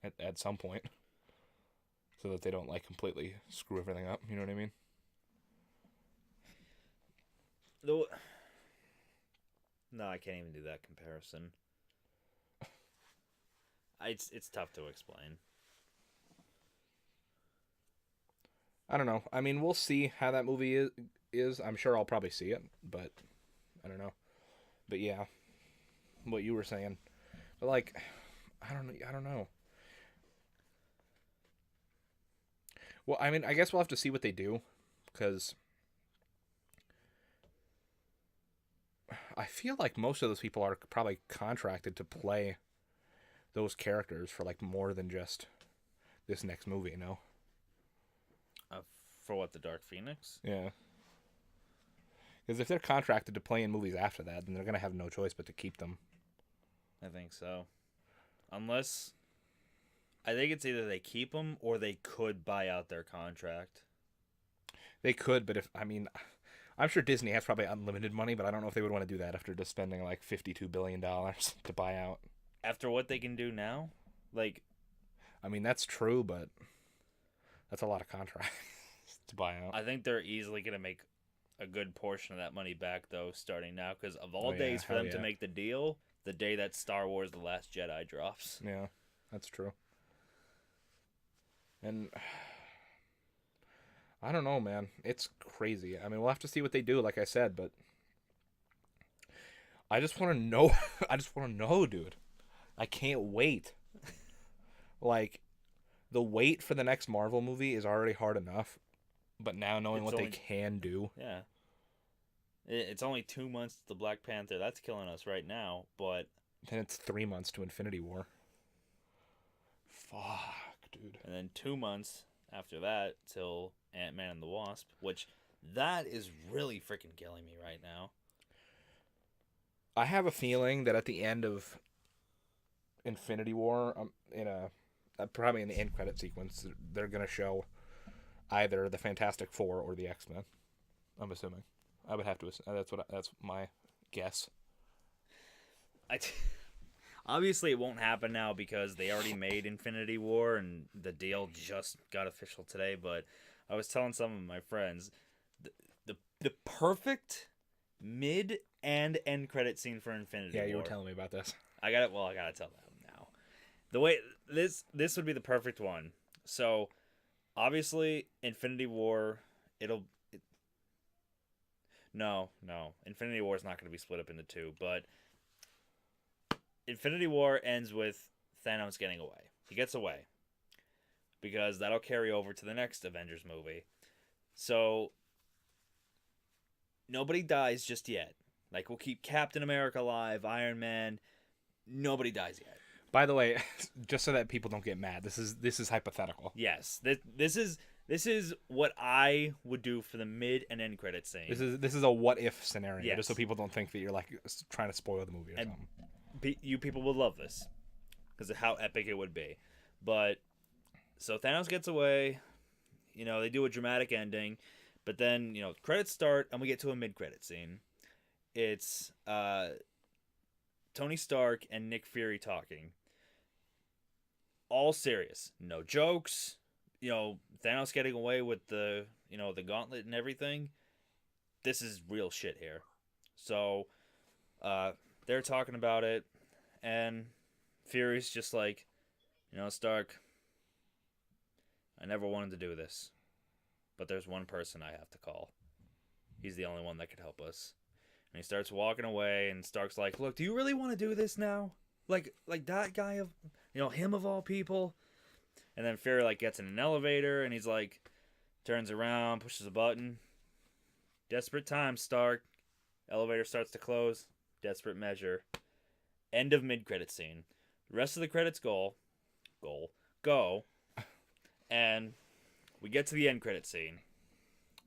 S1: at some point, so that they don't like completely screw everything up. You know what I mean?
S2: No, I can't even do that comparison. It's tough to explain.
S1: I don't know. I mean, we'll see how that movie is. I'm sure I'll probably see it, but I don't know. But yeah, what you were saying. But like, I don't know. Well, I mean, I guess we'll have to see what they do, because I feel like most of those people are probably contracted to play those characters for like more than just this next movie, you know?
S2: Uh, for what, the Dark Phoenix?
S1: Yeah. Because if they're contracted to play in movies after that, then they're gonna have no choice but to keep them.
S2: I think so. Unless I think it's either they keep them or they could buy out their contract.
S1: They could, but if I mean, I'm sure Disney has probably unlimited money, but I don't know if they would want to do that after just spending like $52 billion to buy out.
S2: After what they can do now, like,
S1: I mean, that's true, but that's a lot of contracts to buy out.
S2: I think they're easily gonna make a good portion of that money back though, starting now, because of all
S1: Oh, yeah,
S2: days for
S1: hell
S2: them to
S1: yeah.
S2: make the deal, the day that Star Wars: The Last Jedi drops.
S1: Yeah, that's true. And I don't know, man. It's crazy. I mean, we'll have to see what they do, like I said, but I just want to know. I just want to know, dude. I can't wait. Like, the wait for the next Marvel movie is already hard enough, but now knowing
S2: It's
S1: what
S2: only-
S1: they can do.
S2: Yeah. It's only 2 months to the Black Panther. That's killing us right now, but
S1: Then it's 3 months to Infinity War. Fuck, dude.
S2: and then 2 months after that till Ant-Man and the Wasp, which that is really freaking killing me right now.
S1: I have a feeling that at the end of Infinity War, probably in the end credit sequence, they're gonna show either the Fantastic Four or the X-Men. I'm assuming. I would have to. That's my guess.
S2: Obviously, it won't happen now because they already made Infinity War and the deal just got official today. But I was telling some of my friends the perfect mid and end credit scene for Infinity War.
S1: Yeah, you were telling me about this.
S2: I gotta tell them now. The way this would be the perfect one. So obviously, Infinity War, no, Infinity War is not going to be split up into two, but Infinity War ends with Thanos getting away. He gets away because that'll carry over to the next Avengers movie. So nobody dies just yet. Like, we'll keep Captain America alive, Iron Man. Nobody dies yet.
S1: By the way, just so that people don't get mad, this is hypothetical.
S2: Yes, this is what I would do for the mid and end credit scene.
S1: This is a what if scenario,
S2: Yes.
S1: just so people don't think that you're like trying to spoil the movie or
S2: And
S1: something.
S2: You people would love this because of how epic it would be. But so Thanos gets away. You know, they do a dramatic ending, but then credits start and we get to a mid-credit scene. It's Tony Stark and Nick Fury talking. All serious, no jokes. Thanos getting away with the gauntlet and everything. This is real shit here. So they're talking about it, and Fury's just like, Stark, I never wanted to do this, but there's one person I have to call. He's the only one that could help us. And he starts walking away, and Stark's like, look, do you really want to do this now? Like that guy of, him of all people? And then Fury gets in an elevator, and he's like, turns around, pushes a button. Desperate times, Stark. Elevator starts to close. Desperate measure. End of mid-credit scene. The rest of the credits go. And we get to the end credit scene.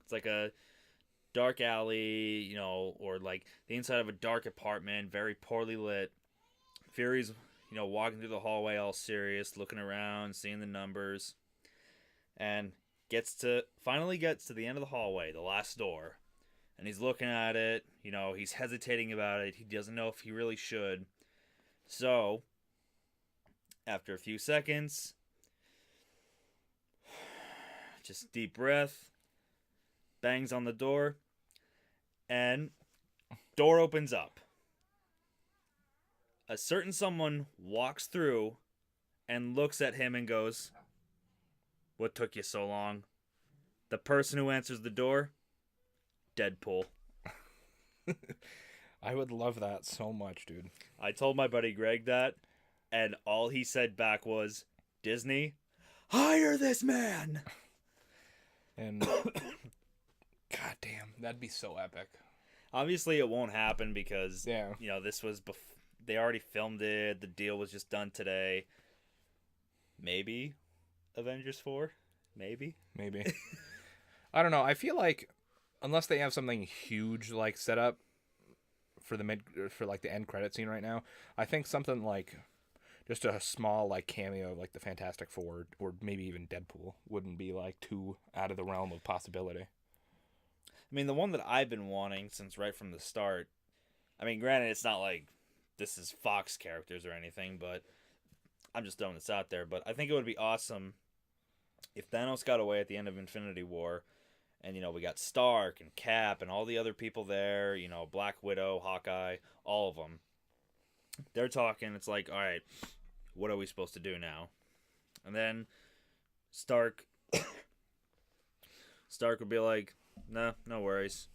S2: It's like a dark alley, or like the inside of a dark apartment, very poorly lit. Fury's, walking through the hallway all serious, looking around, seeing the numbers, and finally gets to the end of the hallway, the last door. And he's looking at it, he's hesitating about it. He doesn't know if he really should. So, after a few seconds, just deep breath, bangs on the door, and door opens up. A certain someone walks through and looks at him and goes, "What took you so long?" The person who answers the door, Deadpool.
S1: I would love that so much, dude.
S2: I told my buddy Greg that, and all he said back was, "Disney, hire this man."
S1: And god damn, that'd be so epic.
S2: Obviously, it won't happen because
S1: Yeah.
S2: this was they already filmed it. The deal was just done today. Maybe Avengers 4, maybe.
S1: I don't know. I feel like unless they have something huge like set up for like the end credit scene right now, I think something like just a small like cameo of like the Fantastic Four or maybe even Deadpool wouldn't be like too out of the realm of possibility.
S2: I mean, the one that I've been wanting since right from the start. I mean, granted, it's not like this is Fox characters or anything, but I'm just throwing this out there. But I think it would be awesome if Thanos got away at the end of Infinity War, and we got Stark and Cap and all the other people there. Black Widow, Hawkeye, all of them. They're talking. It's like, all right, what are we supposed to do now? And then Stark would be like, "Nah, no worries.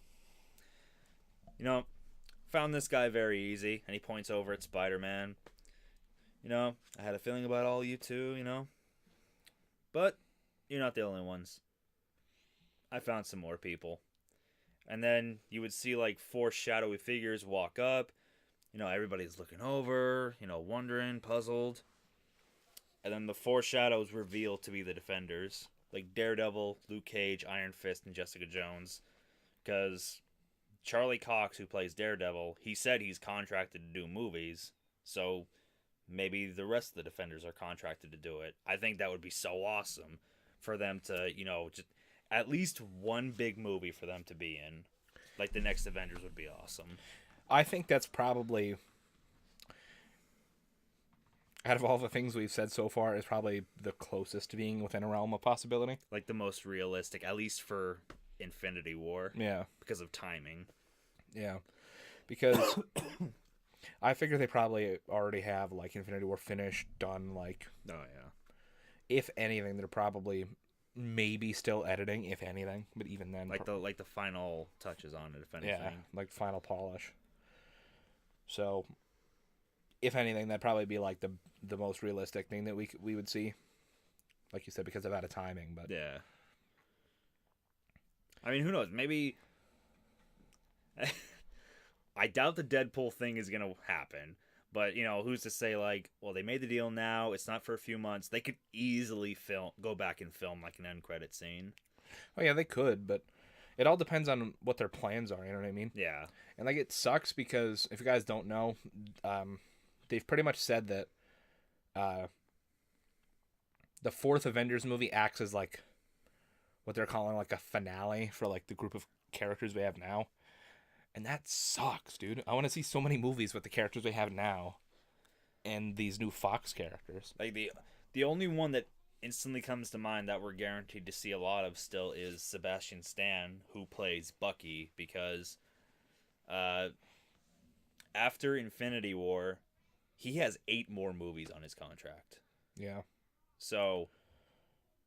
S2: Found this guy very easy." And he points over at Spider-Man. I had a feeling about all you too, but you're not the only ones. I found some more people. And then you would see like 4 shadowy figures walk up. Everybody's looking over, wondering, puzzled. And then the 4 shadows reveal to be the Defenders. Like Daredevil, Luke Cage, Iron Fist, and Jessica Jones. Because Charlie Cox, who plays Daredevil, he said he's contracted to do movies. So maybe the rest of the Defenders are contracted to do it. I think that would be so awesome for them to, just at least one big movie for them to be in. Like the next Avengers would be awesome.
S1: I think that's probably, out of all the things we've said so far, is probably the closest to being within a realm of possibility.
S2: Like the most realistic, at least for Infinity War.
S1: Yeah.
S2: Because of timing.
S1: Yeah. Because I figure they probably already have like Infinity War finished, done, like.
S2: Oh, yeah.
S1: If anything, they're probably maybe still editing, if anything. But even then.
S2: Like the final touches on it, if anything.
S1: Yeah, like final polish. So, if anything, that'd probably be like the most realistic thing that we would see. Like you said, because of out of timing, but
S2: yeah. I mean, who knows? Maybe I doubt the Deadpool thing is gonna happen. But who's to say? Like, well, they made the deal now. It's not for a few months. They could easily go back and film like an end credit scene.
S1: Oh yeah, they could, but it all depends on what their plans are. You know what I mean?
S2: Yeah.
S1: And like it sucks because if you guys don't know, they've pretty much said that the 4th Avengers movie acts as like what they're calling like a finale for like the group of characters we have now. And that sucks, dude. I want to see so many movies with the characters we have now and these new Fox characters.
S2: Like the only one that instantly comes to mind that we're guaranteed to see a lot of still is Sebastian Stan, who plays Bucky, because after Infinity War, he has 8 more movies on his contract.
S1: Yeah.
S2: So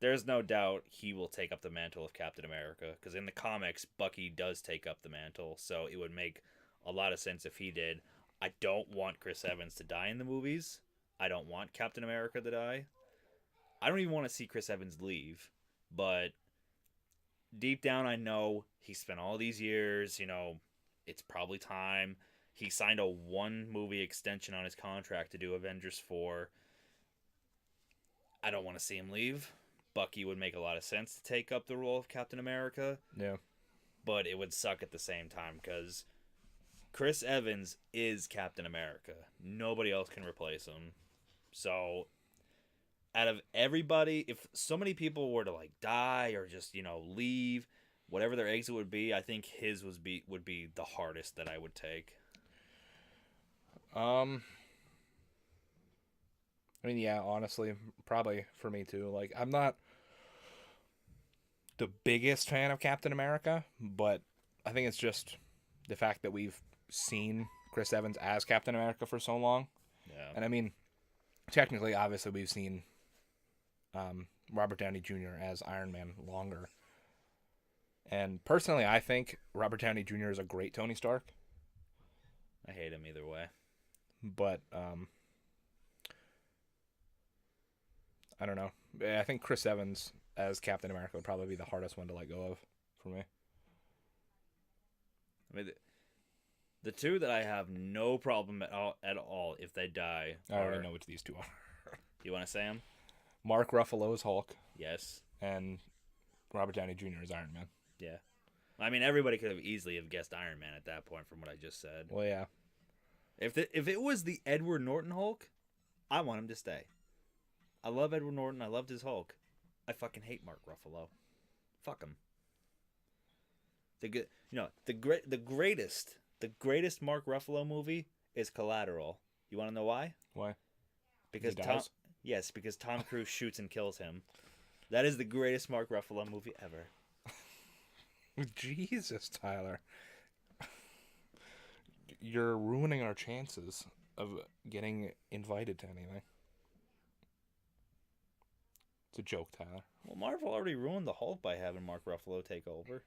S2: there's no doubt he will take up the mantle of Captain America, because in the comics, Bucky does take up the mantle, so it would make a lot of sense if he did. I don't want Chris Evans to die in the movies. I don't want Captain America to die. I don't even want to see Chris Evans leave, but deep down I know he spent all these years, it's probably time. He signed a 1-movie extension on his contract to do Avengers 4. I don't want to see him leave. Bucky would make a lot of sense to take up the role of Captain America.
S1: Yeah.
S2: But it would suck at the same time because Chris Evans is Captain America. Nobody else can replace him. So out of everybody, if so many people were to like die or just, leave, whatever their exit would be, I think his would be the hardest that I would take.
S1: I mean, yeah, honestly, probably for me too. Like, I'm not the biggest fan of Captain America, but I think it's just the fact that we've seen Chris Evans as Captain America for so long.
S2: Yeah.
S1: And I mean, technically, obviously, we've seen Robert Downey Jr. as Iron Man longer. And personally, I think Robert Downey Jr. is a great Tony Stark.
S2: I hate him either way.
S1: But I don't know. I think Chris Evans as Captain America would probably be the hardest one to let go of for me.
S2: I mean, the two that I have no problem at all if they die.
S1: I already know which these two are.
S2: You want to say them?
S1: Mark Ruffalo's Hulk
S2: Yes.
S1: and Robert Downey Jr. as Iron Man.
S2: Yeah. I mean, everybody could have easily have guessed Iron Man at that point from what I just said.
S1: Well, yeah.
S2: If it was the Edward Norton Hulk, I want him to stay. I love Edward Norton. I loved his Hulk. I fucking hate Mark Ruffalo. Fuck him. The greatest Mark Ruffalo movie is Collateral. You want to know why?
S1: Why?
S2: Because
S1: He dies?
S2: because Tom Cruise shoots and kills him. That is the greatest Mark Ruffalo movie ever.
S1: Jesus, Tyler. You're ruining our chances of getting invited to anything. It's a joke, Tyler.
S2: Well, Marvel already ruined the Hulk by having Mark Ruffalo take over.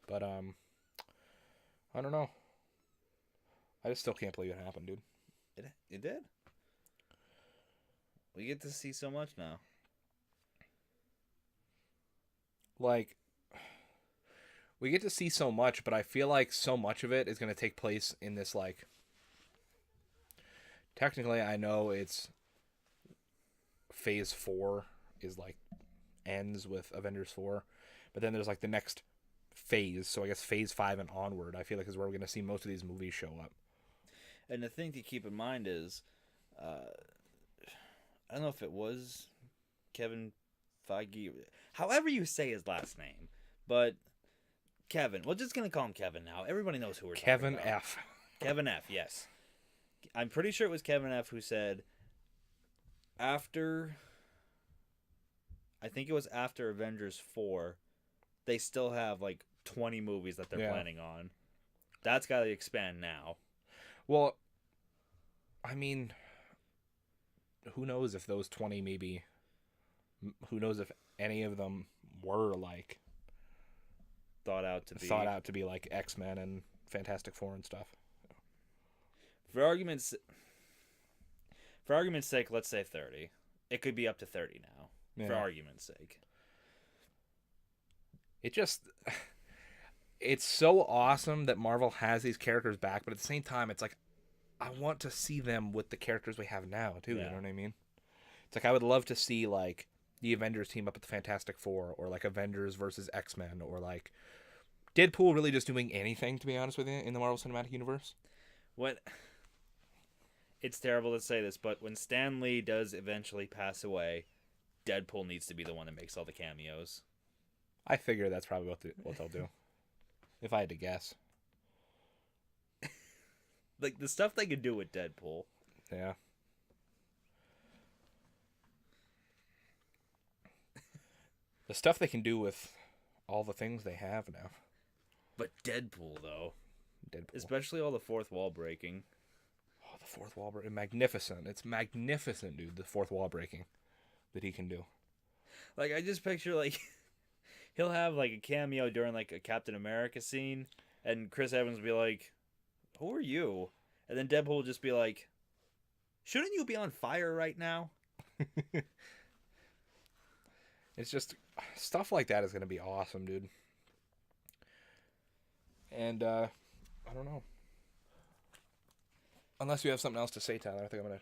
S1: But, I don't know. I just still can't believe it happened, dude.
S2: It did. We get to see so much now.
S1: Like, we get to see so much, but I feel like so much of it is going to take place in this, like, technically I know it's phase 4 is, like, ends with Avengers 4, but then there's, like, the next phase, so I guess phase 5 and onward, I feel like is where we're going to see most of these movies show up.
S2: And the thing to keep in mind is, I don't know if it was Kevin Feige, however you say his last name, but Kevin. We're just gonna call him Kevin now. Everybody knows who we're
S1: Kevin
S2: talking about.
S1: F.
S2: Kevin F. Yes, I'm pretty sure it was Kevin F. who said after. I think it was after Avengers 4, they still have like 20 movies that they're planning on. That's got to expand now.
S1: Well, I mean, who knows if those 20 maybe, who knows if any of them were like
S2: thought out to be
S1: like X-Men and Fantastic Four and stuff.
S2: For argument's sake, let's say 30. It could be up to 30 now.
S1: Yeah.
S2: For argument's sake.
S1: It's so awesome that Marvel has these characters back, but at the same time, it's like, I want to see them with the characters we have now, too.
S2: Yeah.
S1: You know what I mean? It's like, I would love to see, like, the Avengers team up with the Fantastic Four, or, like, Avengers versus X-Men, or, like, Deadpool really just doing anything, to be honest with you, in the Marvel Cinematic Universe.
S2: It's terrible to say this, but when Stan Lee does eventually pass away, Deadpool needs to be the one that makes all the cameos.
S1: I figure that's probably what they'll do. If I had to guess.
S2: Like, the stuff they could do with Deadpool.
S1: Yeah. The stuff they can do with all the things they have now.
S2: But Deadpool, though.
S1: Deadpool.
S2: Especially all the fourth wall breaking.
S1: Oh, the fourth wall breaking. Magnificent. It's magnificent, dude, the fourth wall breaking that he can do.
S2: Like, I just picture, like, he'll have, like, a cameo during, like, a Captain America scene, and Chris Evans will be like, who are you? And then Deadpool will just be like, shouldn't you be on fire right now?
S1: It's just, stuff like that is going to be awesome, dude. And, I don't know. Unless you have something else to say, Tyler, I think I'm going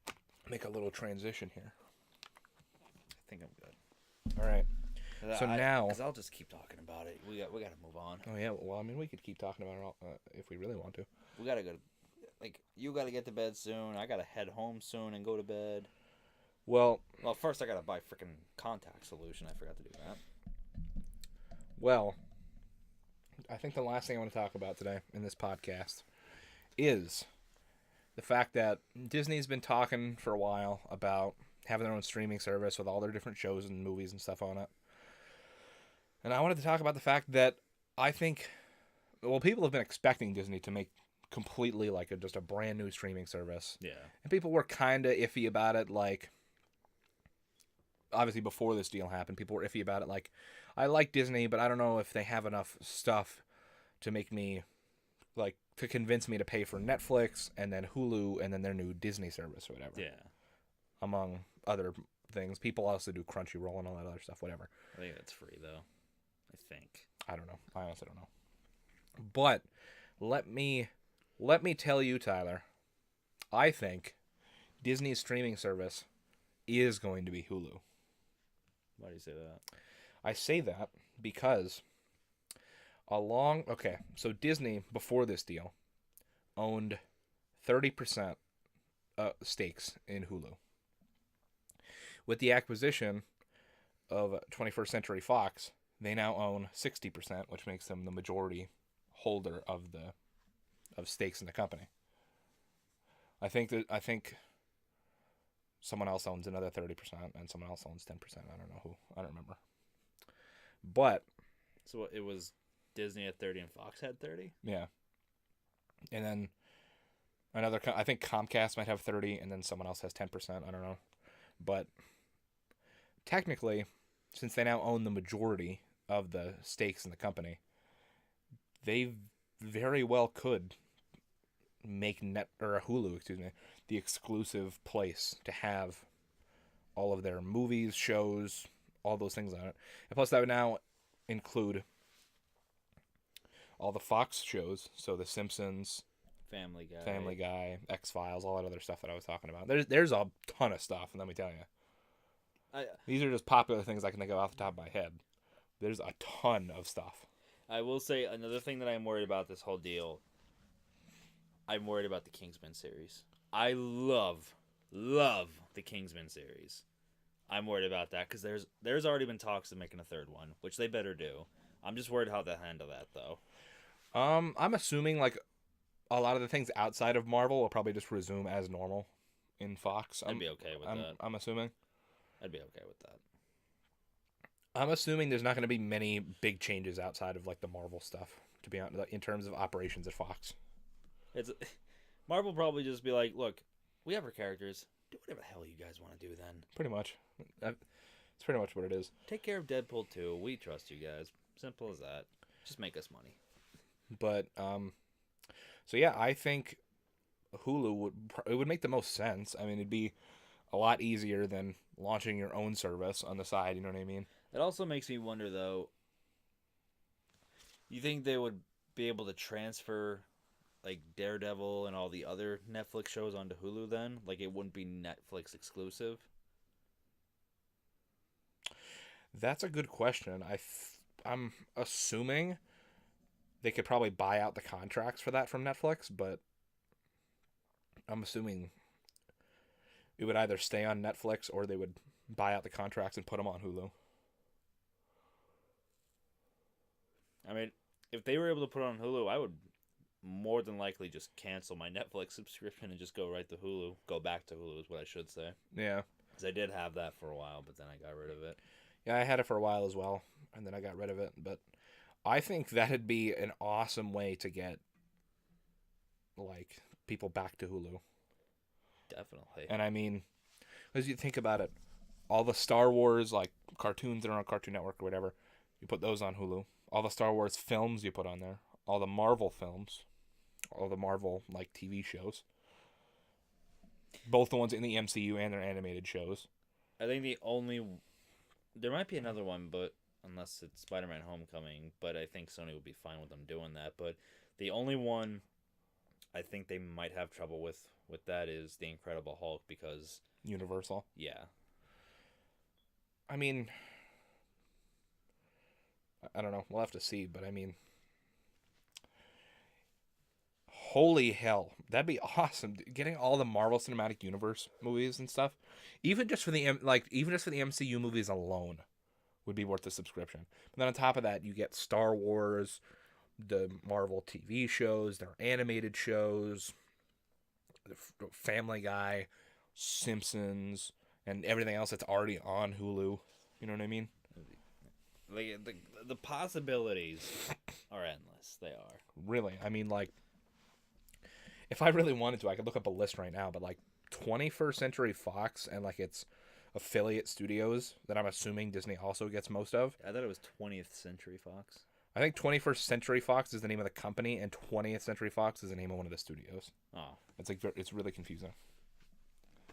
S1: to make a little transition here.
S2: I think I'm good.
S1: All right. So now,
S2: because I'll just keep talking about it. We got to move on.
S1: Oh yeah, well I mean we could keep talking about it all, if we really want to.
S2: We gotta go. Like, you gotta get to bed soon. I gotta head home soon and go to bed.
S1: Well,
S2: first I gotta buy freaking contact solution. I forgot to do that.
S1: Well, I think the last thing I want to talk about today in this podcast is the fact that Disney's been talking for a while about having their own streaming service with all their different shows and movies and stuff on it. And I wanted to talk about the fact that I think well, people have been expecting Disney to make completely like just a brand new streaming service,
S2: Yeah.
S1: and people were kind of iffy about it. Like, obviously, before this deal happened, people were iffy about it. Like, I like Disney, but I don't know if they have enough stuff to make me like to convince me to pay for Netflix and then Hulu and then their new Disney service or whatever.
S2: Yeah.
S1: Among other things, people also do Crunchyroll and all that other stuff. Whatever.
S2: I think that's free though. I think.
S1: I don't know. I honestly don't know. But let me tell you, Tyler. I think Disney's streaming service is going to be Hulu.
S2: Why do you say that?
S1: I say that because so Disney before this deal owned 30% stakes in Hulu. With the acquisition of 21st Century Fox, they now own 60%, which makes them the majority holder of stakes in the company. I think someone else owns another 30% and someone else owns 10%. I don't know who. I don't remember. But
S2: So it was Disney at 30 and Fox had 30?
S1: yeah. And then I think Comcast might have 30 and then someone else has 10%, I don't know. But technically, since they now own the majority of the stakes in the company, they very well could make Hulu, the exclusive place to have all of their movies, shows, all those things on it. And plus, that would now include all the Fox shows, so The Simpsons,
S2: Family
S1: Guy, X-Files, all that other stuff that I was talking about. There's a ton of stuff, and let me tell you. These are just popular things I can think of off the top of my head. There's a ton of stuff.
S2: I will say another thing that I'm worried about this whole deal. I'm worried about the Kingsman series. I love the Kingsman series. I'm worried about that because there's already been talks of making a third one, which they better do. I'm just worried how they'll handle that though.
S1: I'm assuming like a lot of the things outside of Marvel will probably just resume as normal in Fox.
S2: I'd be okay with that.
S1: I'm assuming.
S2: I'd be okay with that.
S1: I'm assuming there's not going to be many big changes outside of like the Marvel stuff, to be honest, like, in terms of operations at Fox.
S2: It's Marvel probably just be like, look, we have our characters. Do whatever the hell you guys want to do then.
S1: Pretty much. It's pretty much what it is.
S2: Take care of Deadpool 2. We trust you guys. Simple as that. Just make us money.
S1: But so yeah, I think Hulu would make the most sense. I mean, it'd be a lot easier than launching your own service on the side, you know what I mean?
S2: It also makes me wonder though, you think they would be able to transfer like Daredevil and all the other Netflix shows onto Hulu then? Like it wouldn't be Netflix exclusive?
S1: That's a good question. I'm assuming they could probably buy out the contracts for that from Netflix, but I'm assuming it would either stay on Netflix or they would buy out the contracts and put them on Hulu.
S2: I mean, if they were able to put it on Hulu, I would more than likely just cancel my Netflix subscription and just go right to Hulu. Go back to Hulu is what I should say.
S1: Yeah.
S2: Because I did have that for a while, but then I got rid of it.
S1: Yeah, I had it for a while as well, and then I got rid of it. But I think that'd be an awesome way to get, like, people back to Hulu.
S2: Definitely.
S1: And I mean, as you think about it, all the Star Wars, like, cartoons that are on Cartoon Network or whatever, you put those on Hulu. All the Star Wars films you put on there. All the Marvel films. All the Marvel, like, TV shows. Both the ones in the MCU and their animated shows.
S2: I think the only... There might be another one, but unless it's Spider-Man Homecoming, but I think Sony would be fine with them doing that. But the only one I think they might have trouble with that is The Incredible Hulk because...
S1: Universal?
S2: Yeah.
S1: I mean... I don't know. We'll have to see, but I mean... Holy hell. That'd be awesome. Getting all the Marvel Cinematic Universe movies and stuff. Even just for the MCU movies alone would be worth the subscription. But then on top of that, you get Star Wars, the Marvel TV shows, their animated shows, Family Guy, Simpsons, and everything else that's already on Hulu. You know what I mean?
S2: Like the possibilities are endless. They are.
S1: Really. I mean, like, if I really wanted to, I could look up a list right now, but like 21st Century Fox and like its affiliate studios that I'm assuming Disney also gets most of.
S2: I thought it was 20th Century Fox.
S1: I think 21st Century Fox is the name of the company, and 20th Century Fox is the name of one of the studios.
S2: Oh,
S1: It's like it's really confusing.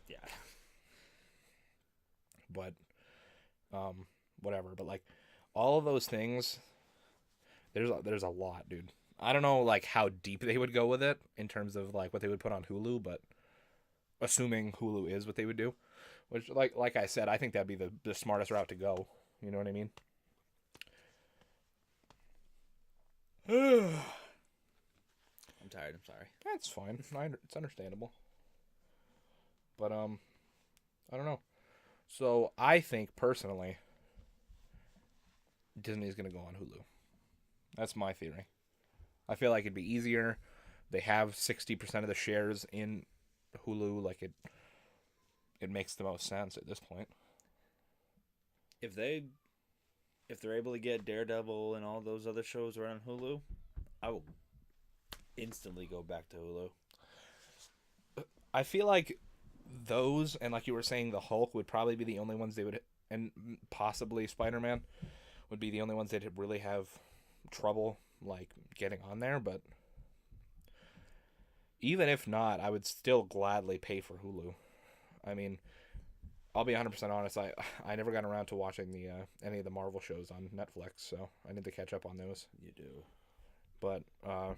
S2: yeah.
S1: But, whatever. But like, all of those things, there's a lot, dude. I don't know like how deep they would go with it in terms of like what they would put on Hulu, but assuming Hulu is what they would do, which like I said, I think that'd be the smartest route to go. You know what I mean?
S2: I'm tired. I'm sorry.
S1: That's fine. It's understandable. But I don't know. So I think personally, Disney is gonna go on Hulu. That's my theory. I feel like it'd be easier. They have 60% of the shares in Hulu. Like it makes the most sense at this point.
S2: If they're able to get Daredevil and all those other shows right on Hulu, I will instantly go back to Hulu.
S1: I feel like those, and like you were saying, the Hulk would probably be the only ones they would, and possibly Spider-Man would be the only ones that really have trouble like getting on there. But even if not, I would still gladly pay for Hulu. I mean, I'll be 100% honest. I never got around to watching the any of the Marvel shows on Netflix, so I need to catch up on those.
S2: You do.
S1: But I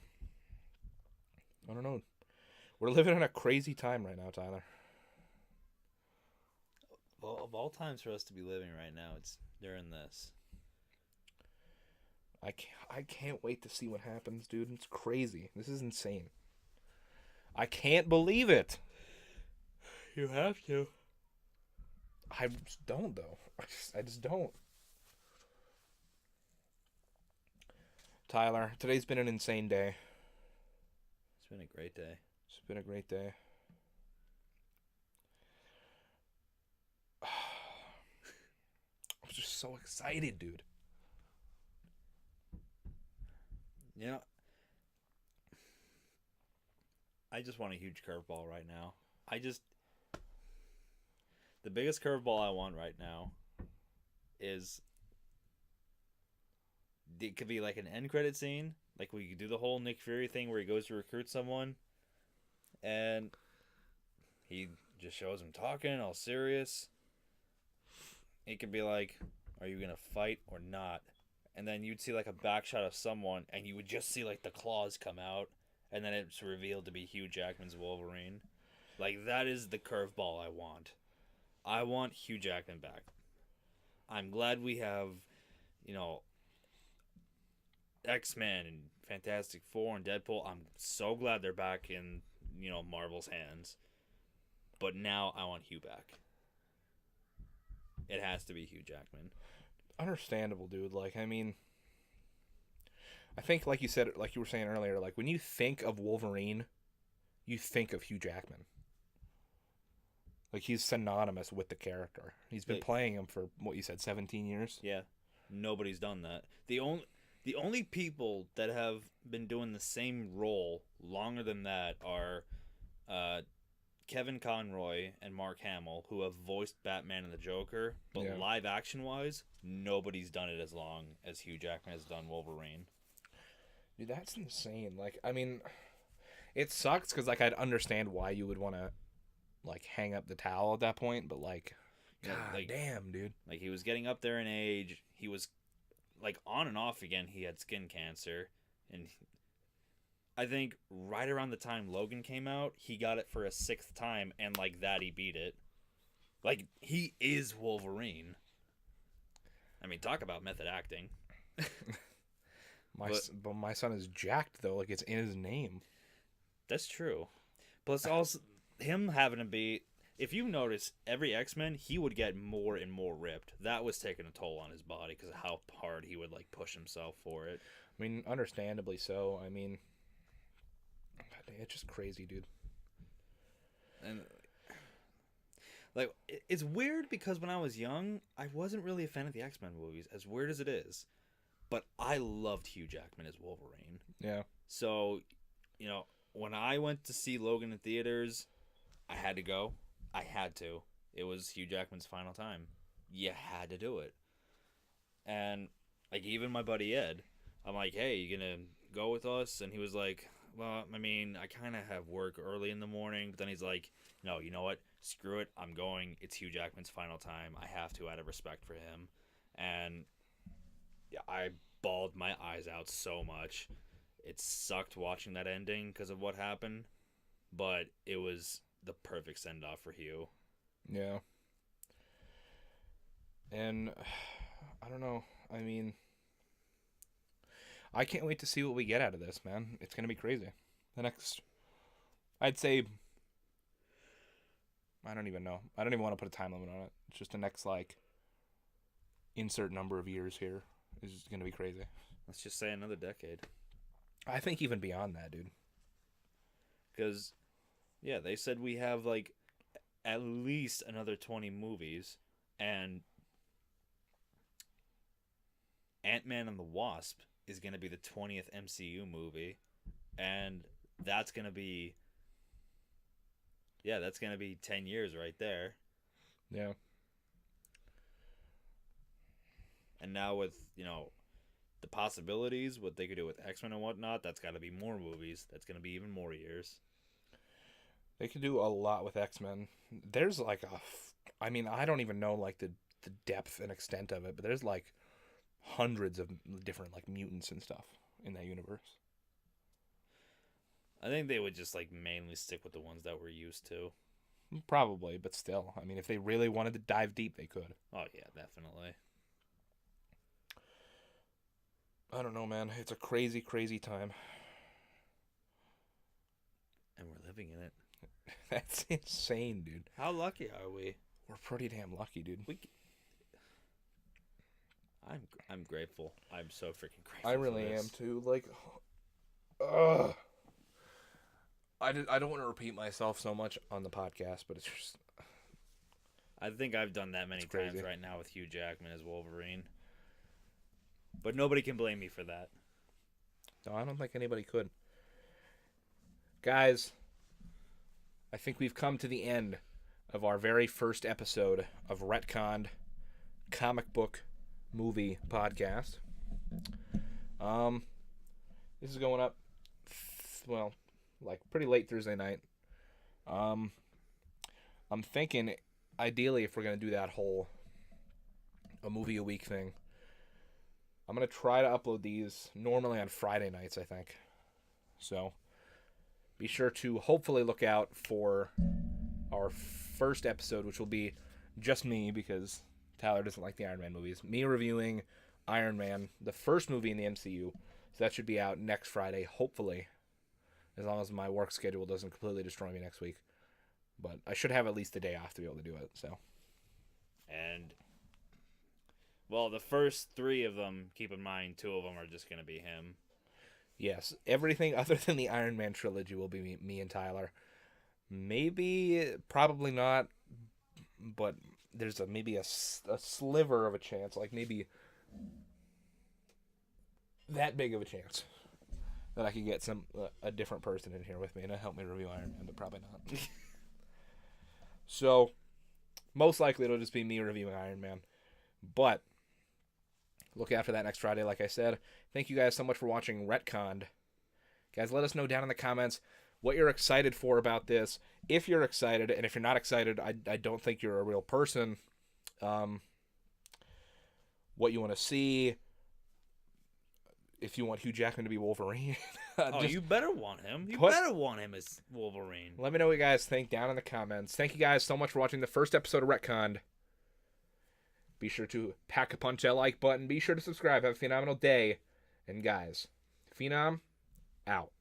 S1: don't know. We're living in a crazy time right now, Tyler.
S2: Well, of all times for us to be living right now, it's during this.
S1: I can't wait to see what happens, dude. It's crazy. This is insane. I can't believe it.
S2: You have to.
S1: I just don't, though. I just don't. Tyler, today's been an insane day.
S2: It's been a great day.
S1: It's been a great day. I'm just so excited, dude.
S2: You know, I just want a huge curveball right now. The biggest curveball I want right now is it could be like an end credit scene. Like we could do the whole Nick Fury thing where he goes to recruit someone and he just shows him talking all serious. It could be like, are you going to fight or not? And then you'd see like a back shot of someone and you would just see like the claws come out and then it's revealed to be Hugh Jackman's Wolverine. Like that is the curveball I want. I want Hugh Jackman back. I'm glad we have, X-Men and Fantastic Four and Deadpool. I'm so glad they're back in, Marvel's hands. But now I want Hugh back. It has to be Hugh Jackman.
S1: Understandable, dude. Like, I mean, I think, like you said, like you were saying earlier, like when you think of Wolverine, you think of Hugh Jackman. Like he's synonymous with the character. He's been playing him for what you said, 17 years.
S2: Yeah, nobody's done that. The only people that have been doing the same role longer than that are Kevin Conroy and Mark Hamill, who have voiced Batman and the Joker. But live action wise, nobody's done it as long as Hugh Jackman has done Wolverine.
S1: Dude, that's insane. Like, I mean, it sucks because like I'd understand why you would want to like hang up the towel at that point, but like, God damn, dude.
S2: Like he was getting up there in age. He was like on and off again. He had skin cancer, and I think right around the time Logan came out, he got it for a 6th time, and like that he beat it. Like he is Wolverine. I mean, talk about method acting.
S1: But my son is jacked though. Like it's in his name.
S2: That's true. Plus also him having to be, if you notice, every X-Men, he would get more and more ripped. That was taking a toll on his body because of how hard he would like push himself for it.
S1: I mean, understandably so. I mean, it's just crazy, dude.
S2: And like, it's weird because when I was young, I wasn't really a fan of the X-Men movies, as weird as it is. But I loved Hugh Jackman as Wolverine.
S1: Yeah.
S2: So, when I went to see Logan in theaters, I had to go. I had to. It was Hugh Jackman's final time. You had to do it. And like even my buddy Ed, I'm like, "Hey, you gonna go with us?" And he was like, "Well, I mean, I kind of have work early in the morning." But then he's like, "No, you know what? Screw it. I'm going. It's Hugh Jackman's final time. I have to out of respect for him." And yeah, I bawled my eyes out so much. It sucked watching that ending because of what happened, but it was the perfect send off for Hugh.
S1: Yeah. And I don't know. I mean, I can't wait to see what we get out of this, man. It's gonna be crazy. The next, I'd say, I don't even know. I don't even want to put a time limit on it. It's just the next like insert number of years here is gonna be crazy.
S2: Let's just say another decade.
S1: I think even beyond that, dude.
S2: Because, yeah, they said we have like at least another 20 movies, and Ant-Man and the Wasp is going to be the 20th MCU movie, and that's going to be, yeah, that's going to be 10 years right there.
S1: Yeah.
S2: And now with, the possibilities, what they could do with X-Men and whatnot, that's got to be more movies. That's going to be even more years.
S1: They could do a lot with X-Men. There's like I mean, I don't even know like the depth and extent of it, but there's like hundreds of different like mutants and stuff in that universe.
S2: I think they would just like mainly stick with the ones that we're used to.
S1: Probably, but still. I mean, if they really wanted to dive deep, they could.
S2: Oh, yeah, definitely.
S1: I don't know, man. It's a crazy, crazy time.
S2: And we're living in it.
S1: That's insane, dude.
S2: How lucky are we?
S1: We're pretty damn lucky, dude.
S2: I'm grateful. I'm so freaking grateful.
S1: I really am too. Like, ugh. I don't want to repeat myself so much on the podcast, but it's just.
S2: I think I've done that many times
S1: crazy.
S2: right now with Hugh Jackman as Wolverine. But nobody can blame me for that.
S1: No, I don't think anybody could. Guys, I think we've come to the end of our very first episode of RETCONNED comic book movie podcast. This is going up, well, like pretty late Thursday night. I'm thinking, ideally, if we're gonna do that whole a movie a week thing, I'm gonna try to upload these normally on Friday nights, I think. So be sure to hopefully look out for our first episode, which will be just me because Tyler doesn't like the Iron Man movies. Me reviewing Iron Man, the first movie in the MCU. So that should be out next Friday, hopefully, as long as my work schedule doesn't completely destroy me next week. But I should have at least a day off to be able to do it. So.
S2: And, well, the first 3 of them, keep in mind, 2 of them are just going to be him.
S1: Yes, everything other than the Iron Man trilogy will be me and Tyler. Maybe, probably not, but there's maybe a sliver of a chance, like maybe that big of a chance that I could get a different person in here with me to help me review Iron Man, but probably not. So, most likely it'll just be me reviewing Iron Man, but look out for that next Friday, like I said. Thank you guys so much for watching RETCONNED. Guys, let us know down in the comments what you're excited for about this. If you're excited, and if you're not excited, I don't think you're a real person. What you want to see. If you want Hugh Jackman to be Wolverine.
S2: You better want him. You better want him as Wolverine.
S1: Let me know what you guys think down in the comments. Thank you guys so much for watching the first episode of RETCONNED. Be sure to pack a punch that like button. Be sure to subscribe. Have a phenomenal day. And guys, Phenom out.